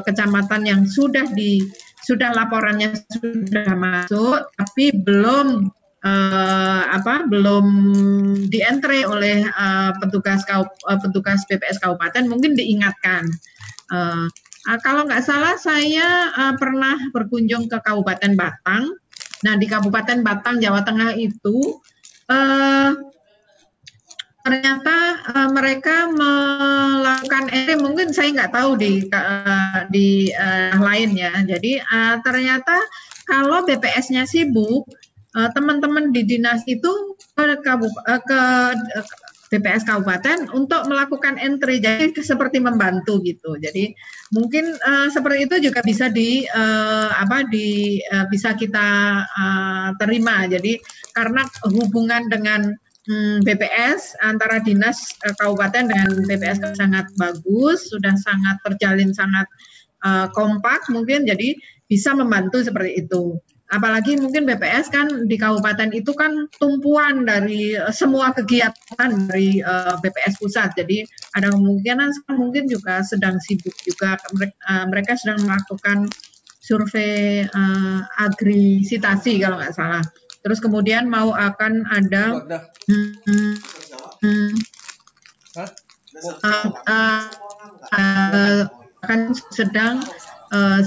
kecamatan yang sudah laporannya sudah masuk tapi belum di-entry oleh petugas BPS kabupaten, mungkin diingatkan. Kalau nggak salah saya pernah berkunjung ke Kabupaten Batang. Nah, di Kabupaten Batang, Jawa Tengah itu ternyata mereka melakukan mungkin saya nggak tahu di lain ya. Jadi ternyata kalau BPS-nya sibuk, teman-teman di dinas itu ke BPS kabupaten untuk melakukan entry, jadi seperti membantu gitu. Jadi mungkin seperti itu juga bisa bisa kita terima. Jadi karena hubungan dengan BPS antara dinas kabupaten dengan BPS sangat bagus, sudah sangat terjalin sangat kompak mungkin, jadi bisa membantu seperti itu. Apalagi mungkin BPS kan di kabupaten itu kan tumpuan dari semua kegiatan dari BPS pusat. Jadi ada kemungkinan mungkin juga sedang sibuk juga, mereka sedang melakukan survei agrisitasi kalau nggak salah. Terus kemudian akan ada akan sedang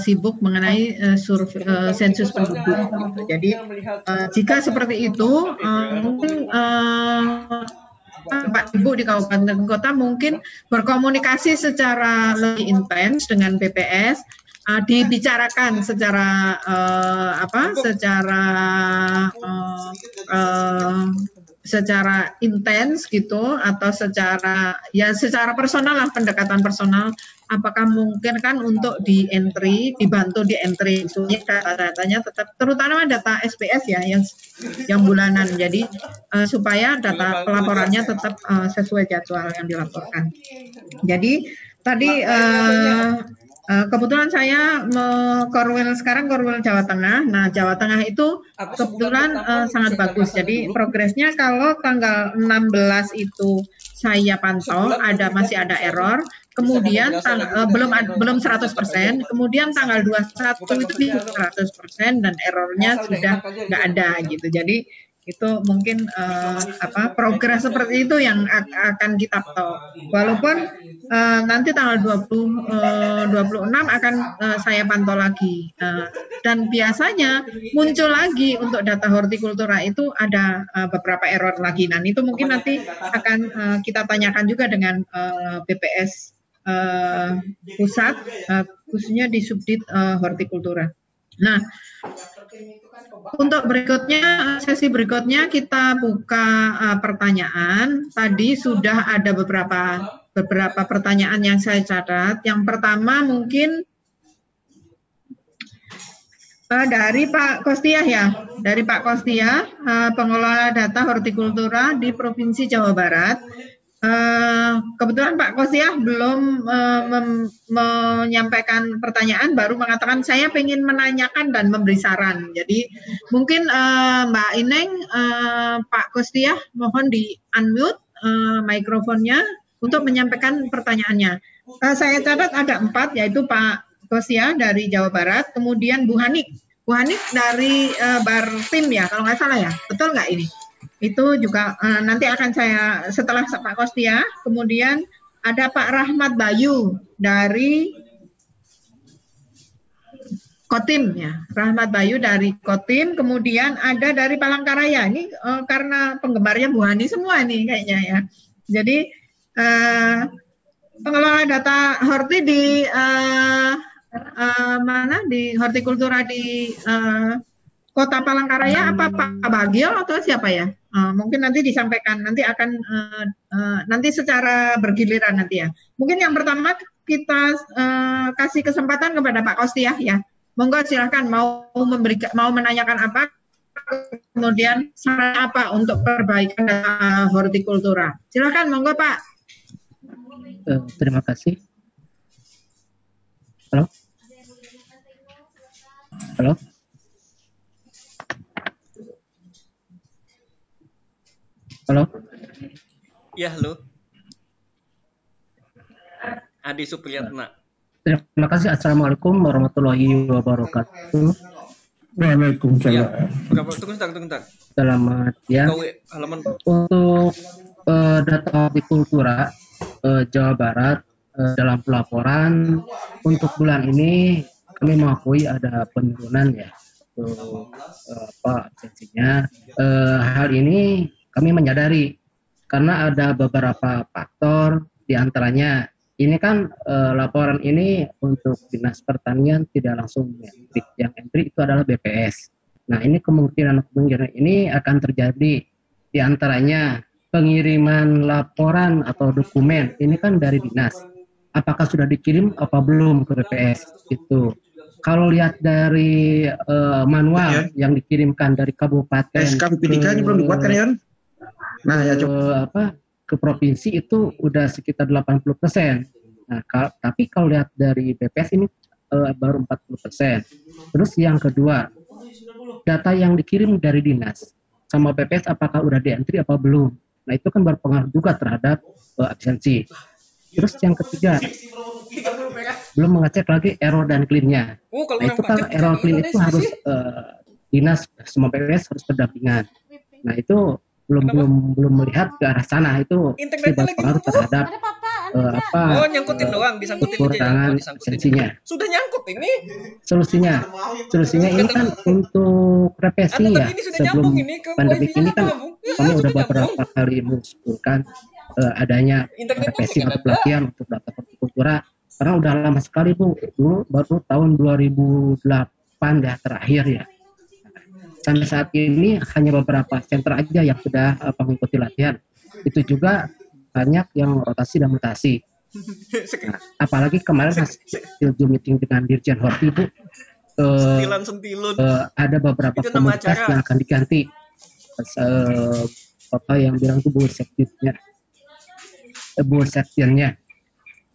sibuk mengenai survei sensus penduduk. Jadi jika seperti itu mungkin Pak Ibu di kabupaten kota mungkin berkomunikasi secara lebih intens dengan BPS, dibicarakan secara secara intens gitu, atau secara personal lah, pendekatan personal. Apakah mungkin kan untuk di entry, dibantu di entry, soalnya data-datanya tetap, terutama data SPS ya yang bulanan, jadi supaya data pelaporannya tetap sesuai jadwal yang dilaporkan. Jadi tadi kebetulan saya Korwil Jawa Tengah. Nah, Jawa Tengah itu kebetulan sangat bagus. Jadi progresnya kalau tanggal 16 itu saya pantau masih ada error. Kemudian belum 100%. Kemudian tanggal 21 itu bisa 100% dan errornya sudah nggak ada gitu. Jadi itu mungkin progres seperti itu yang akan kita tahu. Walaupun nanti tanggal 26 akan saya pantau lagi. Dan biasanya muncul lagi untuk data hortikultura itu ada beberapa error lagi. Nah, itu mungkin nanti akan kita tanyakan juga dengan BPS pusat, khususnya di subdit hortikultura. Nah, untuk sesi berikutnya kita buka pertanyaan. Tadi sudah ada beberapa pertanyaan yang saya catat. Yang pertama mungkin dari Pak Kostiah ya, dari Pak Kostiah, pengelola data hortikultura di Provinsi Jawa Barat. Kebetulan Pak Kostiah belum menyampaikan pertanyaan, baru mengatakan saya ingin menanyakan dan memberi saran. Jadi mungkin Mbak Ineng, Pak Kostiah mohon di unmute mikrofonnya untuk menyampaikan pertanyaannya. Saya catat ada 4, yaitu Pak Kostiah dari Jawa Barat, kemudian Bu Hanik dari Bartim ya, kalau nggak salah ya, betul nggak ini? Itu juga nanti akan saya setelah Pak Kostiah. Kemudian ada Pak Rahmat Bayu dari Kotim ya, Rahmat Bayu dari Kotim. Kemudian ada dari Palangkaraya. Ini karena penggemarnya Bu Hani semua nih kayaknya ya. Jadi pengelola data horti di mana di hortikultura di Kota Palangkaraya, apa Pak Bagio atau siapa ya? Mungkin nanti disampaikan, nanti akan nanti secara bergiliran nanti ya. Mungkin yang pertama kita kasih kesempatan kepada Pak Kostiah ya. Monggo silahkan mau menanyakan apa, kemudian saran apa untuk perbaikan data hortikultura. Silahkan, monggo Pak. Terima kasih. Halo. Halo. Halo. Ya, halo. Adi Supriyatna. Terima kasih. Assalamualaikum warahmatullahi wabarakatuh. Waalaikumsalam. Ya. Tunggu sebentar. Selamat ya. Untuk data hortikultura Jawa Barat dalam pelaporan untuk bulan ini kami mengakui ada penurunan ya. Absensinya. Hal ini kami menyadari karena ada beberapa faktor, diantaranya ini kan laporan ini untuk Dinas Pertanian tidak langsung entry. Yang entry itu adalah BPS. Nah, ini kemungkinan ini akan terjadi diantaranya pengiriman laporan atau dokumen ini kan dari dinas. Apakah sudah dikirim apa belum ke BPS itu? Kalau lihat dari manual yang dikirimkan dari kabupaten SKPP3 belum dibuatkan ya? Nah, ya ke provinsi itu udah sekitar 80%. Nah, tapi kalau lihat dari BPS ini baru 40%. Terus yang kedua, data yang dikirim dari dinas sama BPS apakah udah di-entry apa belum? Nah, itu kan berpengaruh juga terhadap absensi. Terus yang ketiga, belum mengecek lagi error dan clean-nya. Oh, kalau Nah orang itu kan pajak error di clean itu Indonesia harus sih. dinas semua PPS harus berdampingan. Nah itu belum melihat ke arah sana, itu pasti Internetnya lagi berpengaruh lumpuh. terhadap Oh, nyangkutin doang, disangkutin aja ya. kekurangan Oh, disangkutin. esensinya. Sudah nyangkut ini. Solusinya ini kan untuk represi Anu, ya. tapi ini sudah Sebelum nyambung ini ke pandemi wifi-nya ini kan nyambung. Ya, kami udah sudah beberapa nyambung. kali mengusulkan adanya Internetnya represi masih atau ada. pelatihan untuk data hortikultura, karena udah lama sekali Bu, dulu baru tahun 2008 ya terakhir ya. Sampai saat ini hanya beberapa sentra aja yang sudah mengikuti latihan. Itu juga banyak yang rotasi dan mutasi. Nah, apalagi kemarin hasil Zoom meeting dengan Dirjen Horti Bu, Sentilan-sentilun. ada beberapa Itu nama komunitas acara. yang akan diganti. Apa yang bilang itu Bu sekjennya.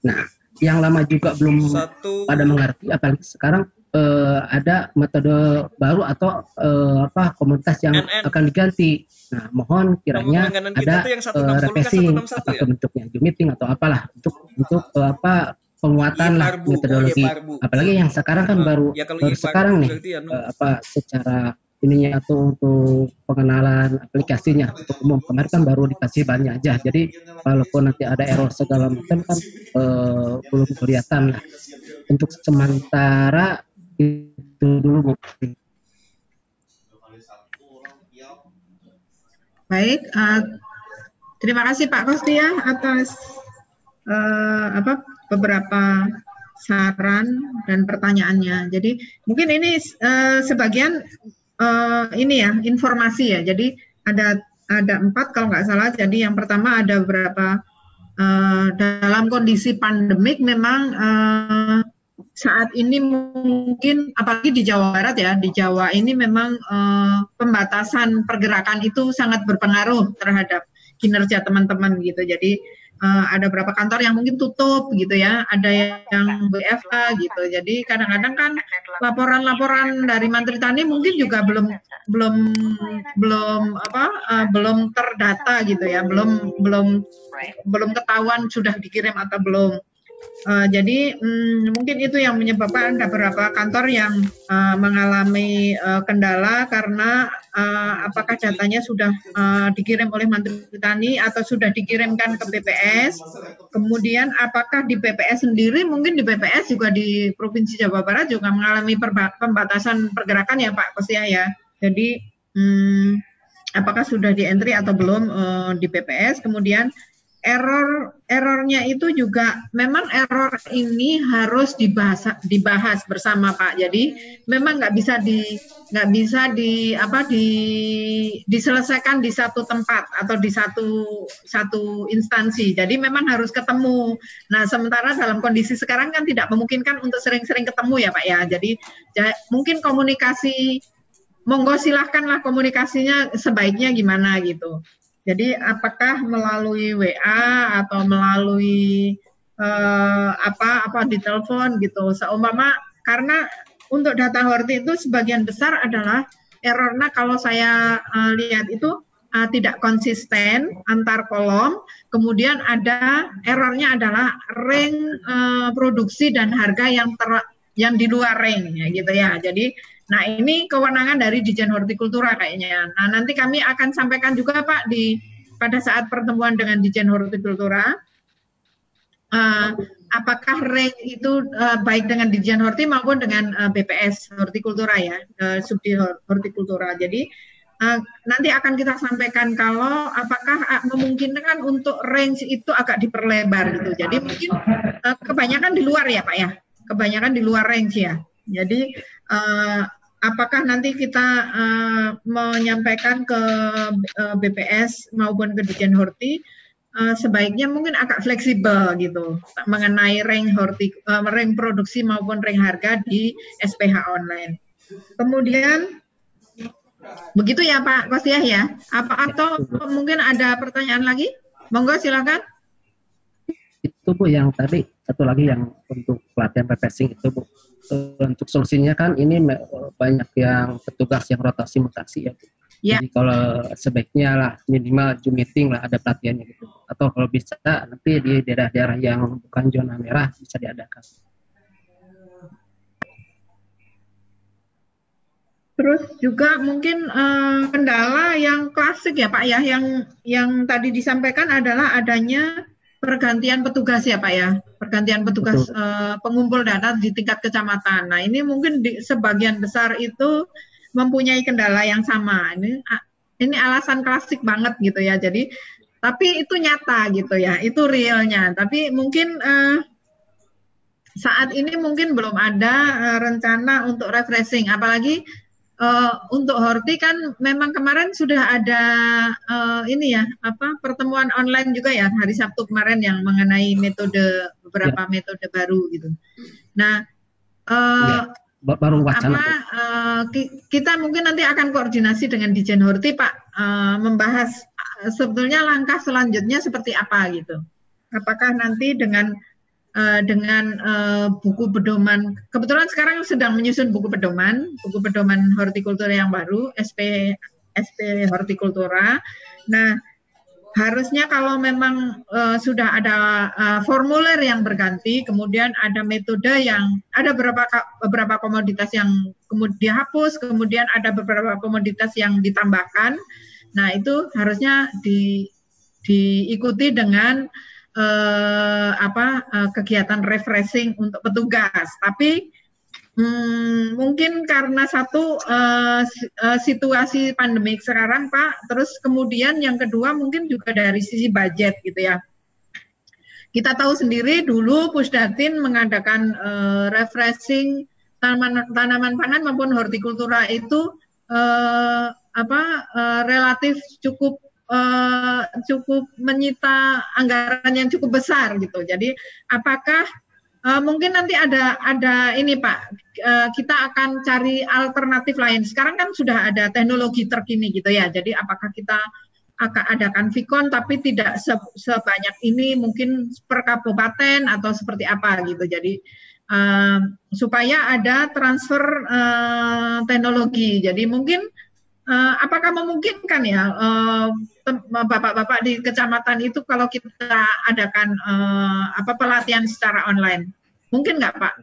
Nah, yang lama juga belum pada mengerti, apalagi sekarang ada metode baru atau komunitas yang akan diganti. Nah, mohon kiranya Langganan kita ada tuh yang 160 revisi 161 apakah ya? bentuknya Zoom meeting atau apalah untuk penguatan lah Iparbu, metodologi. oh, Iparbu. Apalagi yang sekarang kan baru Ya kalau baru Iparbu sekarang nih berarti anu. secara ininya atau untuk pengenalan aplikasinya untuk umum. Kemarin kan baru dikasih banyak aja. Jadi walaupun nanti ada error segala macam kan belum kelihatan lah. Untuk sementara itu dulu Bu. Baik, terima kasih Pak Kostia atas beberapa saran dan pertanyaannya. Jadi mungkin ini sebagian ini ya informasi ya. Jadi ada 4 kalau nggak salah. Jadi yang pertama ada beberapa dalam kondisi pandemik memang saat ini mungkin apalagi di Jawa Barat ya, di Jawa ini memang pembatasan pergerakan itu sangat berpengaruh terhadap kinerja teman-teman gitu. Jadi ada beberapa kantor yang mungkin tutup gitu ya, ada yang WFH gitu. Jadi kadang-kadang kan laporan-laporan dari Menteri Tani mungkin juga belum terdata gitu ya, belum ketahuan sudah dikirim atau belum. Jadi mungkin itu yang menyebabkan ada beberapa kantor yang mengalami kendala karena apakah datanya sudah dikirim oleh Menteri Tani atau sudah dikirimkan ke BPS. Kemudian apakah di BPS sendiri, mungkin di BPS juga di Provinsi Jawa Barat juga mengalami pembatasan pergerakan ya Pak Kostia ya. Jadi apakah sudah di entry atau belum di BPS. Kemudian errornya itu juga memang error ini harus dibahas bersama Pak. Jadi memang nggak bisa diselesaikan di satu tempat atau di satu instansi. Jadi memang harus ketemu. Nah, sementara dalam kondisi sekarang kan tidak memungkinkan untuk sering-sering ketemu ya Pak ya. Jadi mungkin komunikasi, monggo silahkanlah komunikasinya sebaiknya gimana gitu. Jadi apakah melalui WA atau melalui di telepon gitu. Seumpama karena untuk data horti itu sebagian besar adalah errornya kalau saya lihat itu tidak konsisten antar kolom. Kemudian ada errornya adalah rank produksi dan harga yang di luar rank ya gitu ya. Jadi nah ini kewenangan dari Ditjen Hortikultura kayaknya. Nah nanti kami akan sampaikan juga Pak pada saat pertemuan dengan Ditjen Hortikultura. Apakah rank itu baik dengan Ditjen Horti maupun dengan BPS Hortikultura ya, Subdi Hortikultura. Jadi nanti akan kita sampaikan kalau apakah memungkinkan untuk range itu agak diperlebar gitu. Jadi mungkin kebanyakan di luar ya Pak ya, kebanyakan di luar range ya. Jadi apakah nanti kita menyampaikan ke BPS maupun ke Ditjen Horti sebaiknya mungkin agak fleksibel gitu mengenai rank produksi maupun rank harga di SPH online. Kemudian begitu ya Pak Kostia ya. Atau mungkin ada pertanyaan lagi? Monggo silakan. Itu Bu yang tadi satu lagi yang untuk pelatihan PPSing itu Bu. Untuk solusinya kan ini banyak yang petugas yang rotasi mutasi ya Bu. Ya. Jadi kalau sebaiknya lah minimal Zoom meeting lah ada pelatihannya gitu. Atau kalau bisa nanti di daerah-daerah yang bukan zona merah bisa diadakan. Terus juga mungkin kendala yang klasik ya Pak ya, yang tadi disampaikan adalah adanya pergantian petugas ya Pak ya, pergantian petugas pengumpul data di tingkat kecamatan. Nah ini mungkin di sebagian besar itu mempunyai kendala yang sama. Ini alasan klasik banget gitu ya. Jadi tapi itu nyata gitu ya, itu realnya. Tapi mungkin saat ini mungkin belum ada rencana untuk refreshing, apalagi untuk Horti kan memang kemarin sudah ada ini ya pertemuan online juga ya hari Sabtu kemarin yang mengenai beberapa metode baru gitu. Nah baru wacana kita mungkin nanti akan koordinasi dengan Dijen Horti Pak membahas sebetulnya langkah selanjutnya seperti apa gitu. Apakah nanti dengan buku pedoman, kebetulan sekarang sedang menyusun buku pedoman hortikultura yang baru, SP Hortikultura. Nah, harusnya kalau memang sudah ada formulir yang berganti, kemudian ada metode yang ada beberapa komoditas yang kemudian dihapus, kemudian ada beberapa komoditas yang ditambahkan. Nah, itu harusnya diikuti dengan kegiatan refreshing untuk petugas. Tapi mungkin karena satu situasi pandemik sekarang Pak, terus kemudian yang kedua mungkin juga dari sisi budget gitu ya. Kita tahu sendiri dulu Pusdatin mengadakan refreshing tanaman pangan maupun hortikultura itu relatif cukup menyita anggaran yang cukup besar gitu. Jadi apakah mungkin nanti ada ini Pak, kita akan cari alternatif lain. Sekarang kan sudah ada teknologi terkini gitu ya. Jadi apakah kita akan adakan Vicon tapi tidak sebanyak ini mungkin per kabupaten atau seperti apa gitu. Jadi supaya ada transfer teknologi. Jadi mungkin apakah memungkinkan ya bapak-bapak di kecamatan itu kalau kita adakan pelatihan secara online, mungkin nggak Pak?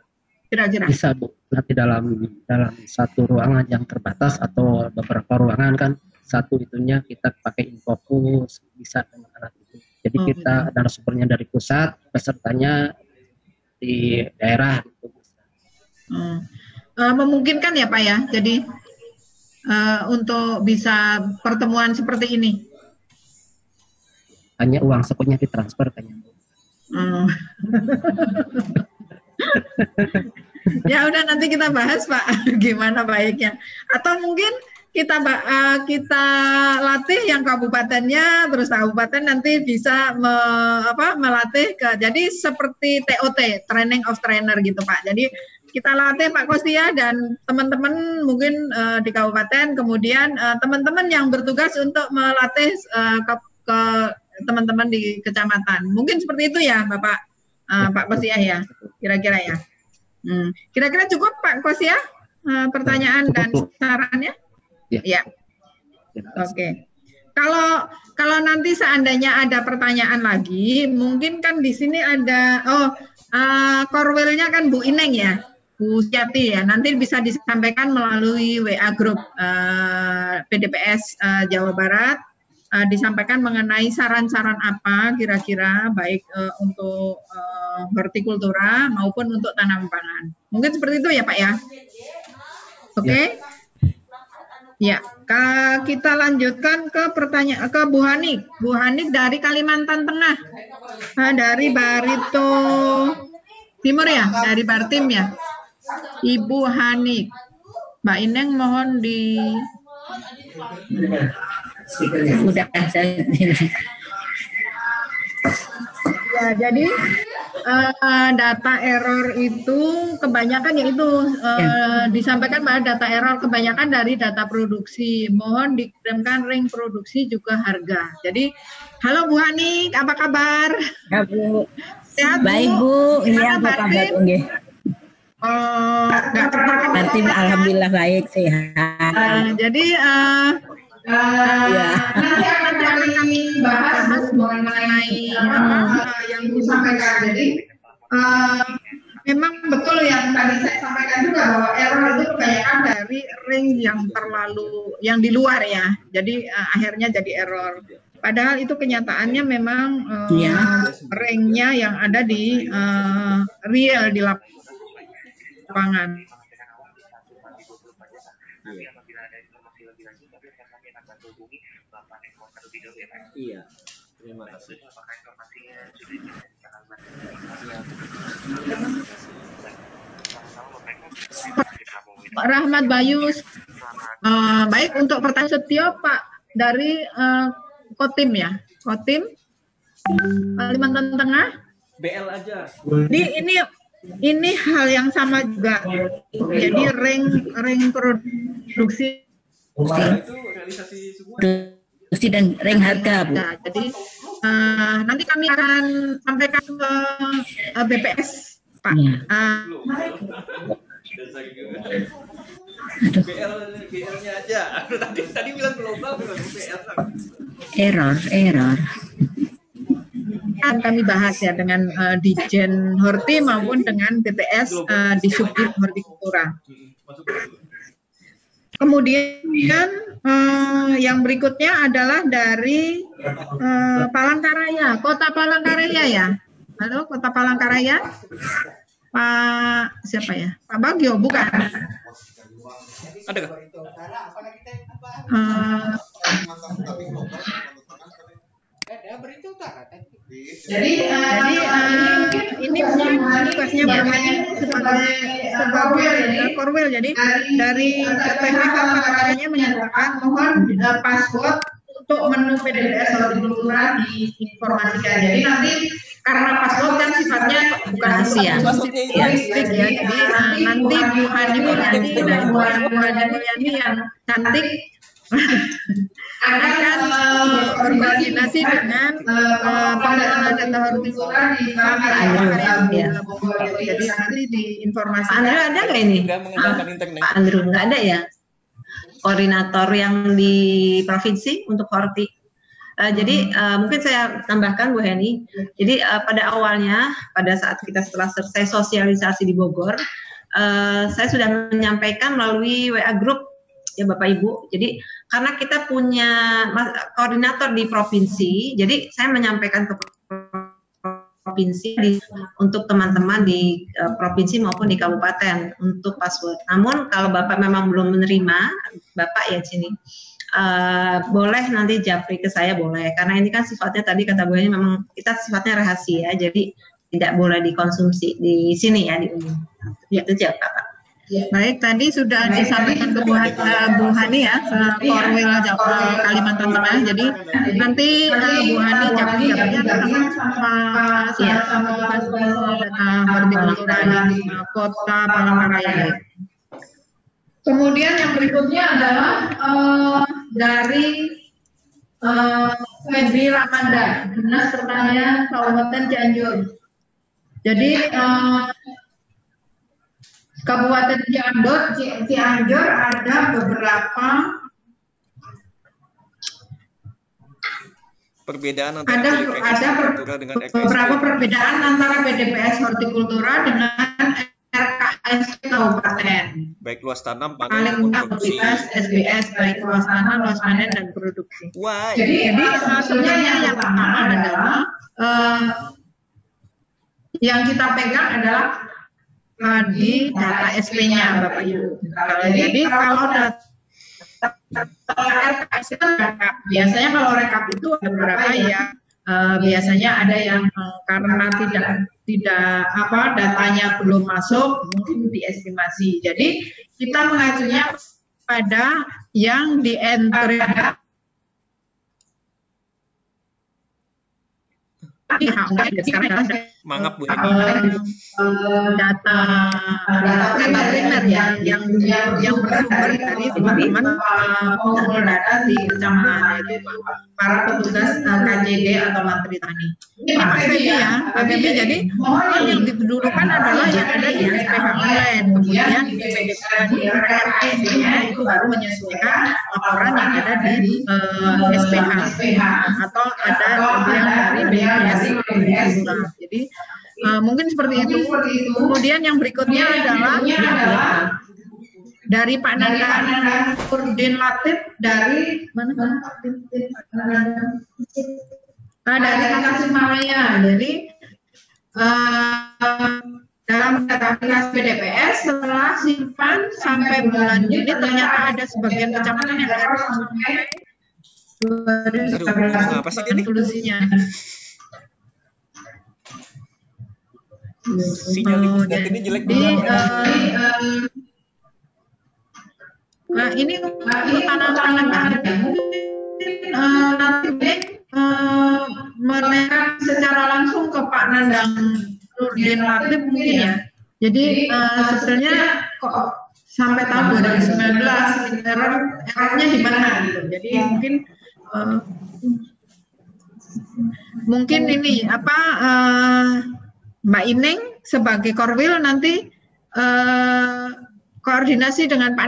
Kira-kira bisa Bu, nanti dalam satu ruangan yang terbatas atau beberapa ruangan kan, satu itunya kita pakai Infocus, bisa dengan alat itu. Jadi kita narasumbernya dari pusat, pesertanya di daerah gitu. Memungkinkan ya Pak ya, jadi untuk bisa pertemuan seperti ini. Hanya uang sekutnya ditransfer kayaknya. Ya udah nanti kita bahas Pak, gimana baiknya. Atau mungkin kita latih yang kabupatennya, terus kabupaten nanti bisa melatih jadi seperti TOT, training of trainer gitu Pak. Jadi kita latih Pak Kostia dan teman-teman mungkin di kabupaten, kemudian teman-teman yang bertugas untuk melatih ke teman-teman di kecamatan. Mungkin seperti itu ya Bapak Pak Kostia ya, kira-kira ya. Kira-kira cukup Pak Kostia pertanyaan dan sarannya? Ya. Oke. Kalau nanti seandainya ada pertanyaan lagi, mungkin kan di sini ada korwilnya kan Bu Ineng ya. Bu Yati ya, nanti bisa disampaikan melalui WA grup PDPS Jawa Barat, disampaikan mengenai saran-saran apa kira-kira baik untuk hortikultura maupun untuk tanaman pangan. Mungkin seperti itu ya Pak ya. Oke. Ya, kita lanjutkan ke pertanyaan ke Bu Hanik. Bu Hanik dari Kalimantan Tengah, dari Barito Timur ya, dari Bartim ya. Ibu Hanik, Mbak Ineng mohon di. Sudah saya. Ya, jadi data error itu kebanyakan yaitu disampaikan bahwa data error kebanyakan dari data produksi. Mohon dikirimkan ring produksi juga harga. Jadi, halo Bu Hanik, apa kabar? Ya Bu. Sehat baik Bu. Iya apa kabar nggih? Bartim alhamdulillah baik sehat. Jadi nanti akan kami bahas mengenai yang disampaikan. Jadi memang betul yang tadi saya sampaikan juga bahwa error itu kebanyakan dari dari range yang yang di luar ya. Jadi akhirnya jadi error. Padahal itu kenyataannya memang range-nya yang ada di real di lapangan. Iya, terima kasih. Pak Rahmat Bayus, baik untuk pertanyaan Setio Pak dari Kotim ya, Kotim Kalimantan Tengah. BL aja. Ini hal yang sama juga. Jadi rank produksi itu realisasi semua. Produksi dan rank harga, Bu. Nah, jadi nanti kami akan sampaikan ke BPS, Pak. BL-nya aja. Tadi bilang global, bilang BL. Error. Akan kami bahas ya dengan Dijen Horti maupun dengan BPS di Subdit Hortikultura. Kemudian yang berikutnya adalah dari Palangkaraya, Kota Palangkaraya ya. Halo, Kota Palangkaraya. Pak siapa ya? Pak Bagio bukan? Ada nggak? Jadi ini tugasnya bermain sebagai korwil. Jadi dari PPH Palangkaraya menyatakan mohon password untuk menu PDPS Hortikultura diinformasikan. Jadi nanti karena password kan sifatnya bukan rahasia, ya. Jadi nanti Bu Hani Mulyani dan Bu Hani Mulyani yang cantik akan berkoordinasi dengan pengelola data hortikultura di jadi nanti diinformasikan. Andrew ada nggak ini? Pak Andrew nggak ada ya? Koordinator yang di provinsi untuk horti. Jadi mungkin saya tambahkan Bu Heni. Jadi pada awalnya pada saat kita setelah selesai sosialisasi di Bogor, saya sudah menyampaikan melalui WA Group ya Bapak Ibu. Jadi karena kita punya koordinator di provinsi, jadi saya menyampaikan ke provinsi untuk teman-teman di provinsi maupun di kabupaten untuk password. Namun kalau Bapak memang belum menerima, Bapak ya sini. Boleh nanti japri ke saya boleh, karena ini kan sifatnya tadi kata Bu Heni memang kita sifatnya rahasia, jadi tidak boleh dikonsumsi di sini ya di umum. Itu aja Pak. Baik, tadi sudah disampaikan ke Bu Hani ya, Korwil Kalimantan Tengah. Jadi nanti Bu Hani jawab-jawabnya sama data hortikultura di Kota Palangkaraya. Kemudian yang berikutnya adalah dari Febri Ramanda, Dinas Pertanian Kabupaten Cianjur. Jadi Kabupaten Cianjur ada beberapa perbedaan antara beberapa perbedaan antara PDPS Hortikultura dengan RKS Kabupaten. Baik luas tanam, panen, produksi. SBS baik luas tanam, luas panen dan produksi. Why? Jadi sebenarnya yang pertama adalah yang kita pegang adalah di data SP-nya Bapak Ibu. Jadi kalau data RKS itu rekap. Biasanya kalau rekap itu ada beberapa ya. Biasanya ada yang karena tidak datanya belum masuk mungkin diestimasi. Jadi kita mengacunya pada yang di entry mangap Bu. Data primer yang bersumber dari teman-teman pengumpul data di kecamatan, yaitu para petugas KJD atau Menteri Tani. Ini Pak PBB jadi mohon yang didulukan adalah yang ada di SPH online, kemudian di RRT itu baru menyesuaikan laporan yang ada di SPH atau ada yang dari BPS. Jadi mungkin seperti itu. Kemudian yang berikutnya adalah dari Pak Nurdin Latif dari mana dari Tasikmalaya. Jadi dalam data aplikasi PDPS setelah simpan sampai bulan Juni ternyata ada sebagian kecamatan yang error sampai 2019 solusinya. Sinyal internet ini jelek banget. Ini untuk tanam-tanam nanti menanyakan secara langsung ke Pak Nandang Nurdin Latif mungkin ya. Jadi sebetulnya kok sampai tahun 2019 errornya di mana gitu. Jadi mungkin ini apa Mbak Ineng sebagai Korwil nanti koordinasi dengan Pak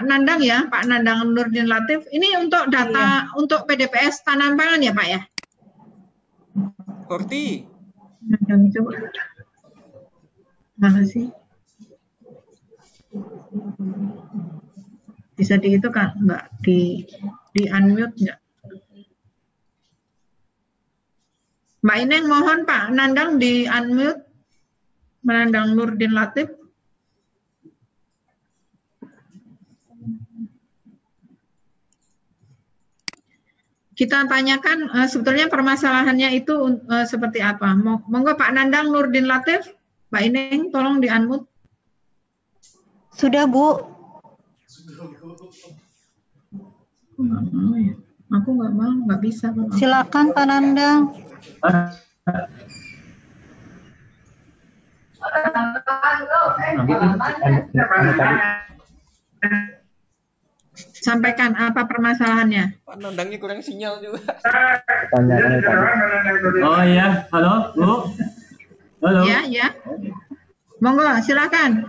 Nandang ya, Pak Nandang Nurdin Latif. Ini untuk data untuk PDPS tanam pangan ya Pak ya? Korti. Nandang coba. Mana sih? Bisa di itu kan nggak di unmute nggak? Mbak Ineng mohon Pak Nandang di unmute. Nandang Nurdin Latif. Kita tanyakan sebetulnya permasalahannya itu seperti apa. Monggo Pak Nandang Nurdin Latif, Mbak Ineng tolong di unmute. Sudah Bu. Aku nggak mau, nggak bisa. Silakan Pak Nandang. Sampaikan apa permasalahannya. Pak Nandangnya kurang sinyal juga. Oh iya, halo Bu. Halo. Ya, ya. Monggo, silakan.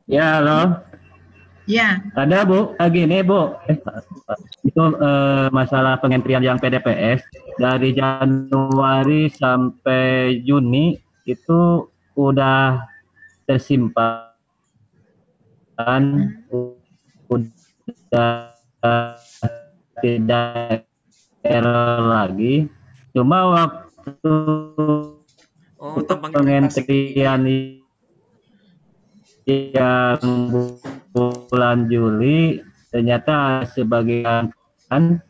Ya, halo. Ya. Ada Bu, gini Bu. Itu masalah pengentrian yang PDPS dari Januari sampai Juni itu udah tersimpan, udah tidak error lagi. Cuma waktu pengentrian yang bulan Juli ternyata sebagian yang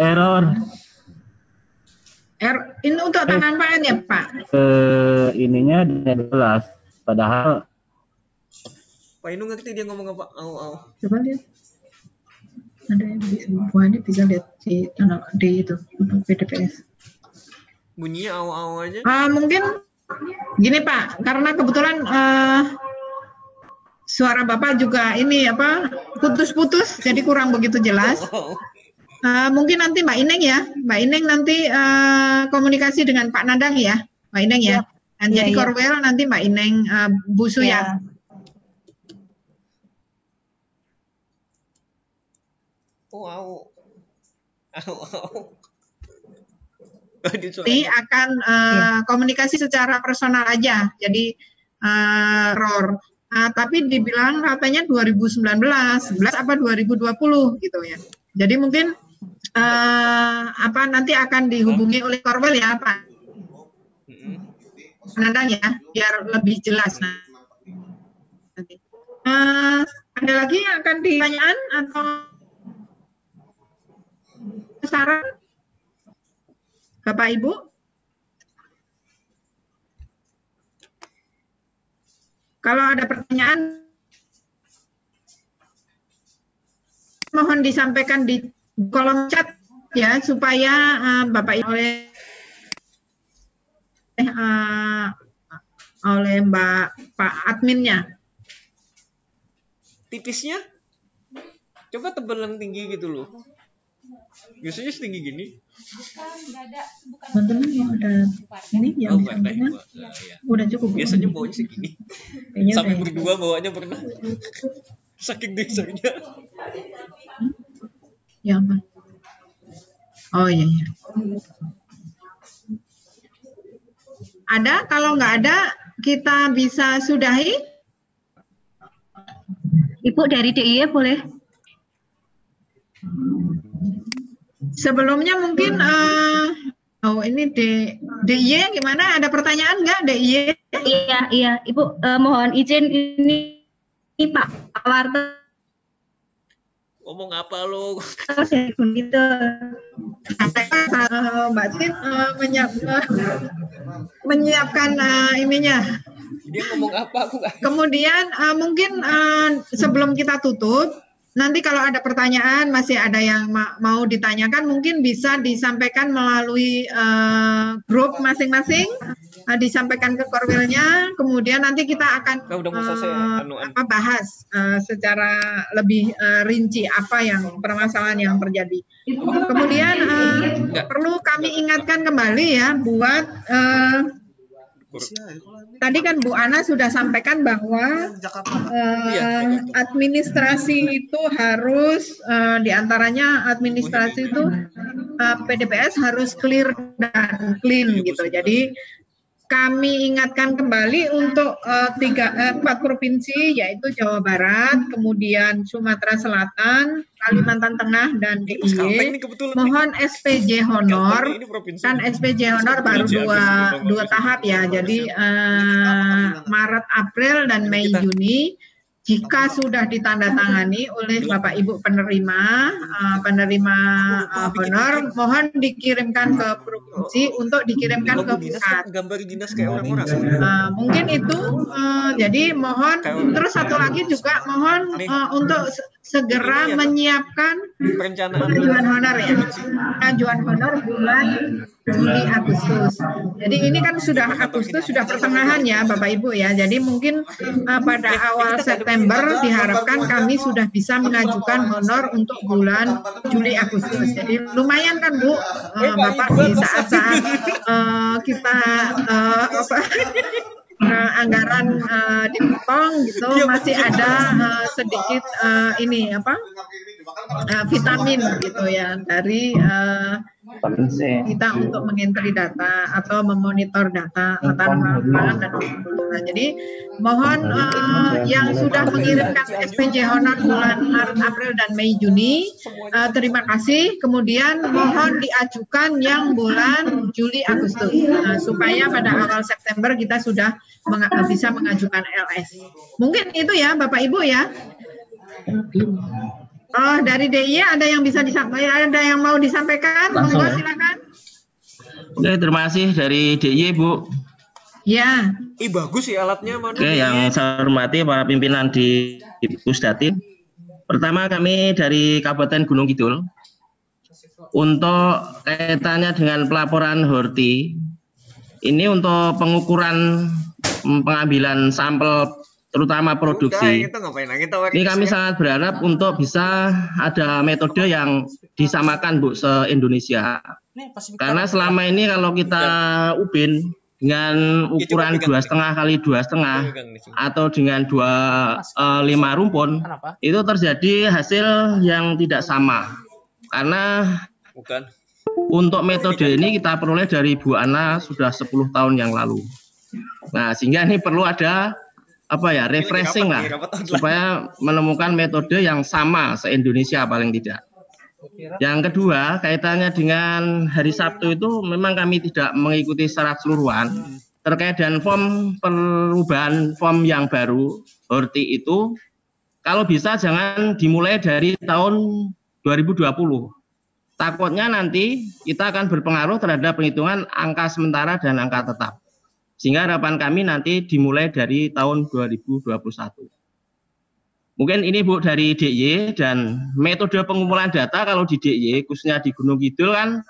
error. Ini untuk tanam pangan ya Pak? Ininya 12, padahal Pak Inu ngerti dia ngomong apa? Coba lihat. Ada yang bisa lihat di itu untuk PDPS. Bunyinya au aja. Mungkin gini Pak, karena kebetulan suara Bapak juga ini apa putus-putus, jadi kurang begitu jelas. Mungkin nanti Mbak Ineng ya, Mbak Ineng nanti komunikasi dengan Pak Nandang ya, Mbak Ineng ya. Jadi Korwel nanti Mbak Ineng Busu ya. Jadi akan komunikasi secara personal aja, jadi ROR. Tapi dibilang katanya 2019, 11 apa 2020 gitu ya. Jadi mungkin apa nanti akan dihubungi oleh Korwel ya Pak Nandang ya, biar lebih jelas nanti. Ada lagi yang akan ditanyakan atau saran Bapak Ibu? Kalau ada pertanyaan mohon disampaikan di kolom chat ya supaya Bapak Ibu oleh Mbak Pak adminnya. Tipisnya coba tebal yang tinggi gitu loh. Biasanya setinggi gini. Teman-teman mau ada ini yang disampaikan? Udah cukup. Biasanya bawanya segini. Sampai berdua bawanya pernah. Saking besarnya. Ya apa? Oh iya. Ada? Kalau nggak ada, kita bisa sudahi. Ibu dari DIY boleh. Sebelumnya mungkin, ini DIY gimana? Ada pertanyaan nggak DIY? Iya, Ibu mohon izin ini Pak Warta. Ngomong apa lo? Gitu. Mbak Tin menyiapkan ininya. Dia ngomong apa? Aku nggak. Kemudian mungkin sebelum kita tutup, nanti kalau ada pertanyaan masih ada yang mau ditanyakan, mungkin bisa disampaikan melalui grup masing-masing, disampaikan ke Korwilnya. Kemudian nanti kita akan bahas secara lebih rinci apa yang permasalahan yang terjadi. Kemudian perlu kami ingatkan kembali ya buat tadi kan Bu Ana sudah sampaikan bahwa administrasi itu harus diantaranya administrasi itu PDPS harus clear dan clean gitu. Jadi kami ingatkan kembali untuk 4 provinsi yaitu Jawa Barat, kemudian Sumatera Selatan, Kalimantan Tengah, dan DIY. Mohon SPJ honor, kan SPJ honor baru dua tahap ya, jadi Maret, April, dan Mei, Juni. Jika sudah ditandatangani oleh Bapak Ibu penerima honor, mohon dikirimkan ke provinsi untuk dikirimkan ke pusat. Gambar dinas kayak orang-orang. Mungkin itu, jadi mohon, terus satu lagi juga mohon untuk segera menyiapkan pengajuan honor ya, pengajuan honor bulan Juli Agustus. Jadi ini kan sudah Agustus, sudah pertengahan ya Bapak Ibu ya. Jadi mungkin pada awal September diharapkan kami sudah bisa mengajukan honor untuk bulan Juli Agustus. Jadi lumayan kan Bu, Bapak di saat-saat kita anggaran dipotong gitu, masih ada sedikit vitamin gitu ya dari kita untuk mengentry data atau memonitor data lapangan dan kebutuhan. Jadi mohon yang sudah mengirimkan SPJ honor bulan Maret, April, dan Mei, Juni, terima kasih. Kemudian mohon diajukan yang bulan Juli, Agustus, supaya pada awal September kita sudah bisa mengajukan LS. Mungkin itu ya Bapak Ibu ya. Dari DIY ada yang bisa disampaikan, ada yang mau disampaikan? Monggo silakan. Oke, terima kasih dari DIY Bu. Ya. Bagus sih alatnya. Oke, yang saya hormati para pimpinan di Pusdatin. Pertama kami dari Kabupaten Gunung Kidul. Untuk kaitannya dengan pelaporan Horti, ini untuk pengukuran pengambilan sampel terutama produksi. Ini kami sangat berharap untuk bisa ada metode yang disamakan Bu se-Indonesia. Karena selama ini kalau kita ubin dengan ukuran 2,5 kali 2,5 atau dengan 5 rumpun, itu terjadi hasil yang tidak sama. Karena untuk metode ini kita peroleh dari Bu Ana sudah 10 tahun yang lalu. Nah, sehingga ini perlu ada refreshing lah, supaya menemukan metode yang sama se-Indonesia paling tidak. Yang kedua, kaitannya dengan hari Sabtu itu memang kami tidak mengikuti secara keseluruhan terkait dengan perubahan form yang baru Horti itu. Kalau bisa jangan dimulai dari tahun 2020. Takutnya nanti kita akan berpengaruh terhadap penghitungan angka sementara dan angka tetap. Sehingga harapan kami nanti dimulai dari tahun 2021. Mungkin ini Bu dari DIY, dan metode pengumpulan data kalau di DIY, khususnya di Gunung Kidul kan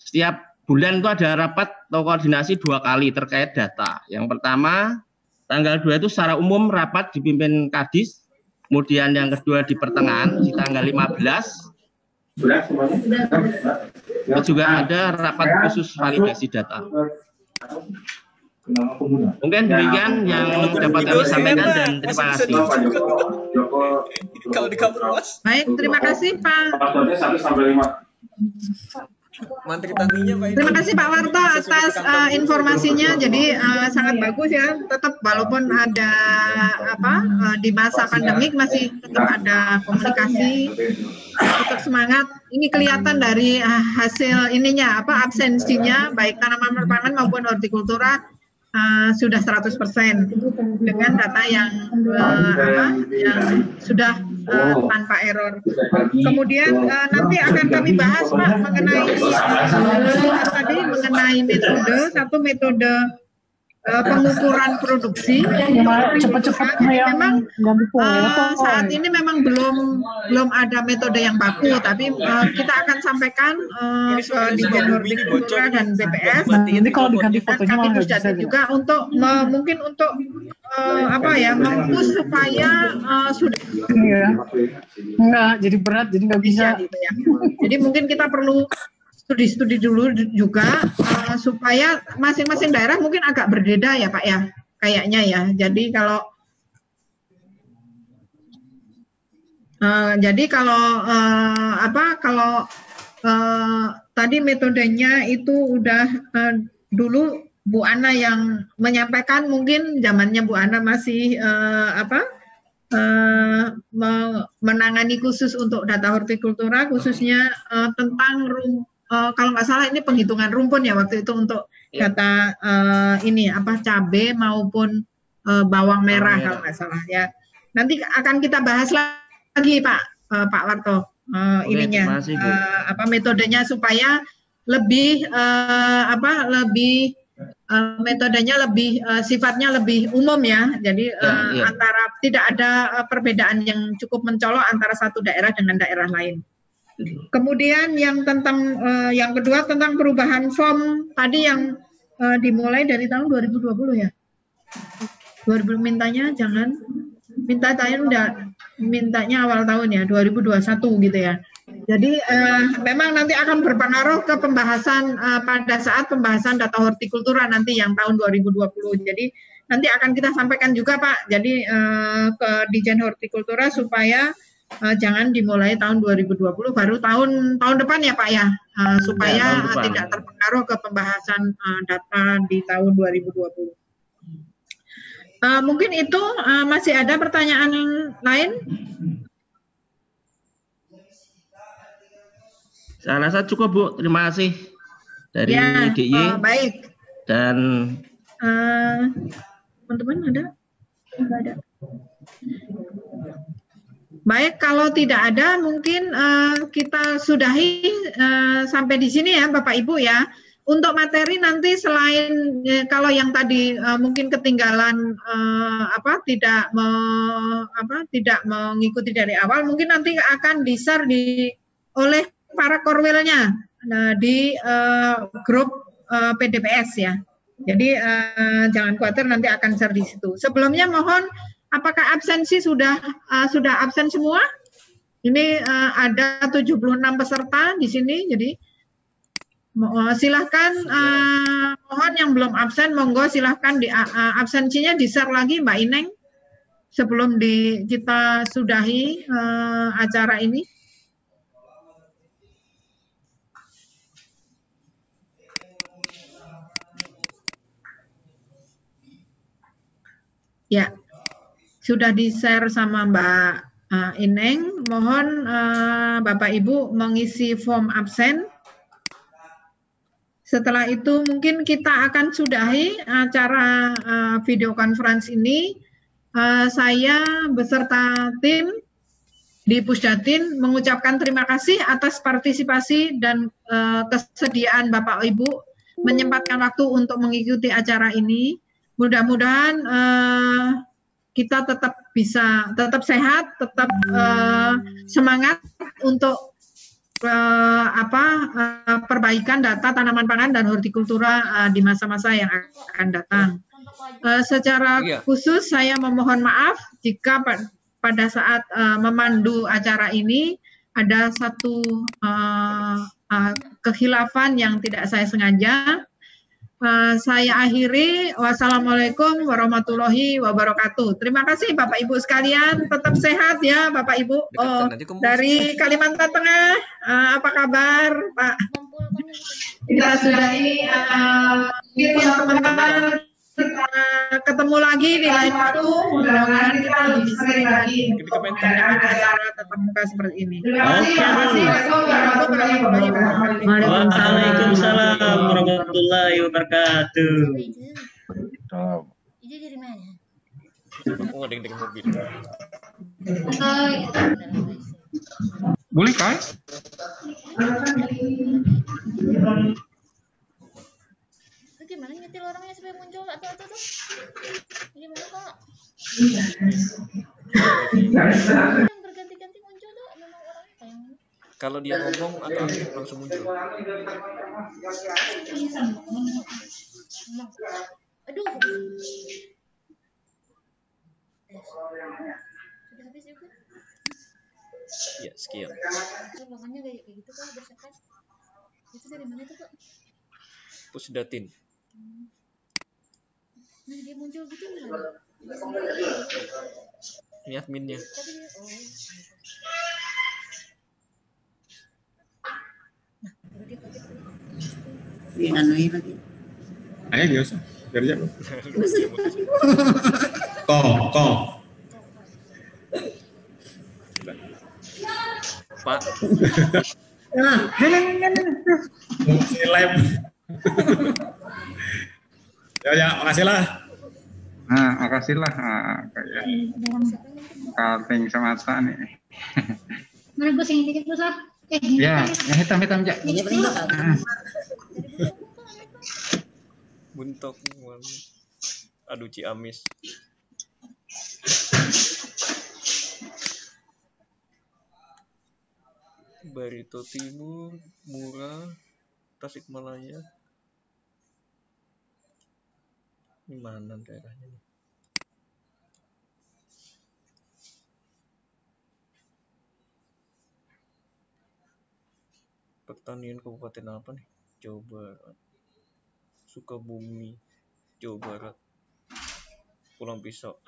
setiap bulan itu ada rapat atau koordinasi 2 kali terkait data. Yang pertama, tanggal 2 itu secara umum rapat dipimpin Kadis, kemudian yang kedua di pertengahan di tanggal 15. Juga ada rapat khusus validasi data. Mungkin demikian yang dapat kami sampaikan dan terima kasih. Baik, terima kasih Pak. Menteri Taninya Pak. Terima kasih Pak Warto atas informasinya. Jadi sangat bagus ya. Tetap walaupun ada di masa pandemik masih tetap ada komunikasi. Tetap semangat. Ini kelihatan dari hasil ininya absensinya baik tanaman pangan maupun hortikultura sudah 100% dengan data yang sudah tanpa error. Kemudian nanti akan kami bahas Pak mengenai tadi mengenai metode pengukuran produksi. Cepat-cepat memang saat ini memang belum ada metode yang baku, tapi kita akan sampaikan ke Dijen Hortikultura dan BPS. Nanti kalau diganti fotonya malah nggak bisa juga untuk mungkin untuk mempush supaya sudah. Iya. Enggak, jadi berat, jadi nggak bisa. Gitu ya. Jadi mungkin kita perlu studi-studi dulu juga supaya masing-masing daerah mungkin agak berbeda ya Pak ya, kayaknya ya. Jadi kalau tadi metodenya itu udah dulu Bu Ana yang menyampaikan, mungkin zamannya Bu Ana masih menangani khusus untuk data hortikultura, khususnya tentang kalau nggak salah ini penghitungan rumpun ya waktu itu untuk data cabai maupun bawang merah kalau nggak salah ya. Nanti akan kita bahas lagi Pak Warto ininya metodenya supaya lebih metodenya lebih sifatnya lebih umum ya. Jadi antara tidak ada perbedaan yang cukup mencolok antara satu daerah dengan daerah lain. Kemudian yang yang kedua tentang perubahan form tadi yang dimulai dari tahun 2020 ya. 2000 mintanya mintanya awal tahun ya, 2021 gitu ya. Jadi memang nanti akan berpengaruh ke pembahasan pada saat pembahasan data hortikultura nanti yang tahun 2020. Jadi nanti akan kita sampaikan juga Pak. Jadi ke Dijen Hortikultura supaya jangan dimulai tahun 2020, baru tahun depan ya Pak ya, supaya tidak terpengaruh ke pembahasan data di tahun 2020. Mungkin itu masih ada pertanyaan lain? Saya rasa cukup Bu, terima kasih dari DIY. Baik. Dan teman-teman ada? Enggak ada. Baik, kalau tidak ada mungkin kita sudahi sampai di sini ya Bapak Ibu ya. Untuk materi nanti selain kalau yang tadi mungkin ketinggalan tidak mengikuti dari awal, mungkin nanti akan di-share oleh para korwilnya di grup PDPS ya. Jadi jangan khawatir, nanti akan share di situ. Sebelumnya mohon, apakah absensi sudah absen semua? Ini ada 76 peserta di sini, jadi silahkan mohon yang belum absen, monggo silahkan absensinya di-share lagi Mbak Ineng sebelum kita sudahi acara ini. Ya, sudah di-share sama Mbak Ineng. Mohon Bapak Ibu mengisi form absen. Setelah itu mungkin kita akan sudahi acara video conference ini. Saya beserta tim di Pusdatin mengucapkan terima kasih atas partisipasi dan kesediaan Bapak Ibu menyempatkan waktu untuk mengikuti acara ini. Mudah-mudahan kita tetap sehat, tetap semangat untuk perbaikan data tanaman pangan dan hortikultura di masa-masa yang akan datang. Secara khusus saya memohon maaf jika pada saat memandu acara ini ada satu kekhilafan yang tidak saya sengaja. saya akhiri. Wassalamualaikum warahmatullahi wabarakatuh. Terima kasih Bapak Ibu sekalian. Tetap sehat ya Bapak Ibu. Dari Kalimantan Tengah, apa kabar Pak? Kita sudahi teman-teman. Kita ketemu lagi di lain waktu. Mudah-mudahan kita lebih sering lagi untuk acara tatap muka seperti ini. Terima kasih. Waalaikumsalam warahmatullahi wabarakatuh. Itu dari mana? Aku nggak deng mobil. Boleh kan? Gimana nyetil orangnya supaya muncul atau tuh? Gimana kok? Yang berganti-ganti muncul tuh memang orangnya kayak Kalau dia ngomong atau langsung muncul? Aduh. Sudah habis juga? Ya, sekian. Makanya kayak gitu kok bersekat. Itu dari mana tuh kok? Pusdatin. Nah dia muncul gitu gimana? Ini adminnya. Tapi dia, Dianuin lagi. Ayo biasa, kerja. Kok. Pak. Fungsi lab. Ya, makasih lah. Nah, makasih lah. Kayak cutting semata nih. Mana gue sing dikit terus lah. Ya, yang hitam-hitam aja. Buntok. Aduh, Ciamis. Barito Timur, Murah, Tasikmalaya. Ini mana daerahnya nih? Pertanian Kabupaten apa nih? Jawa Barat. Sukabumi, Jawa Barat. Pulang Pisau.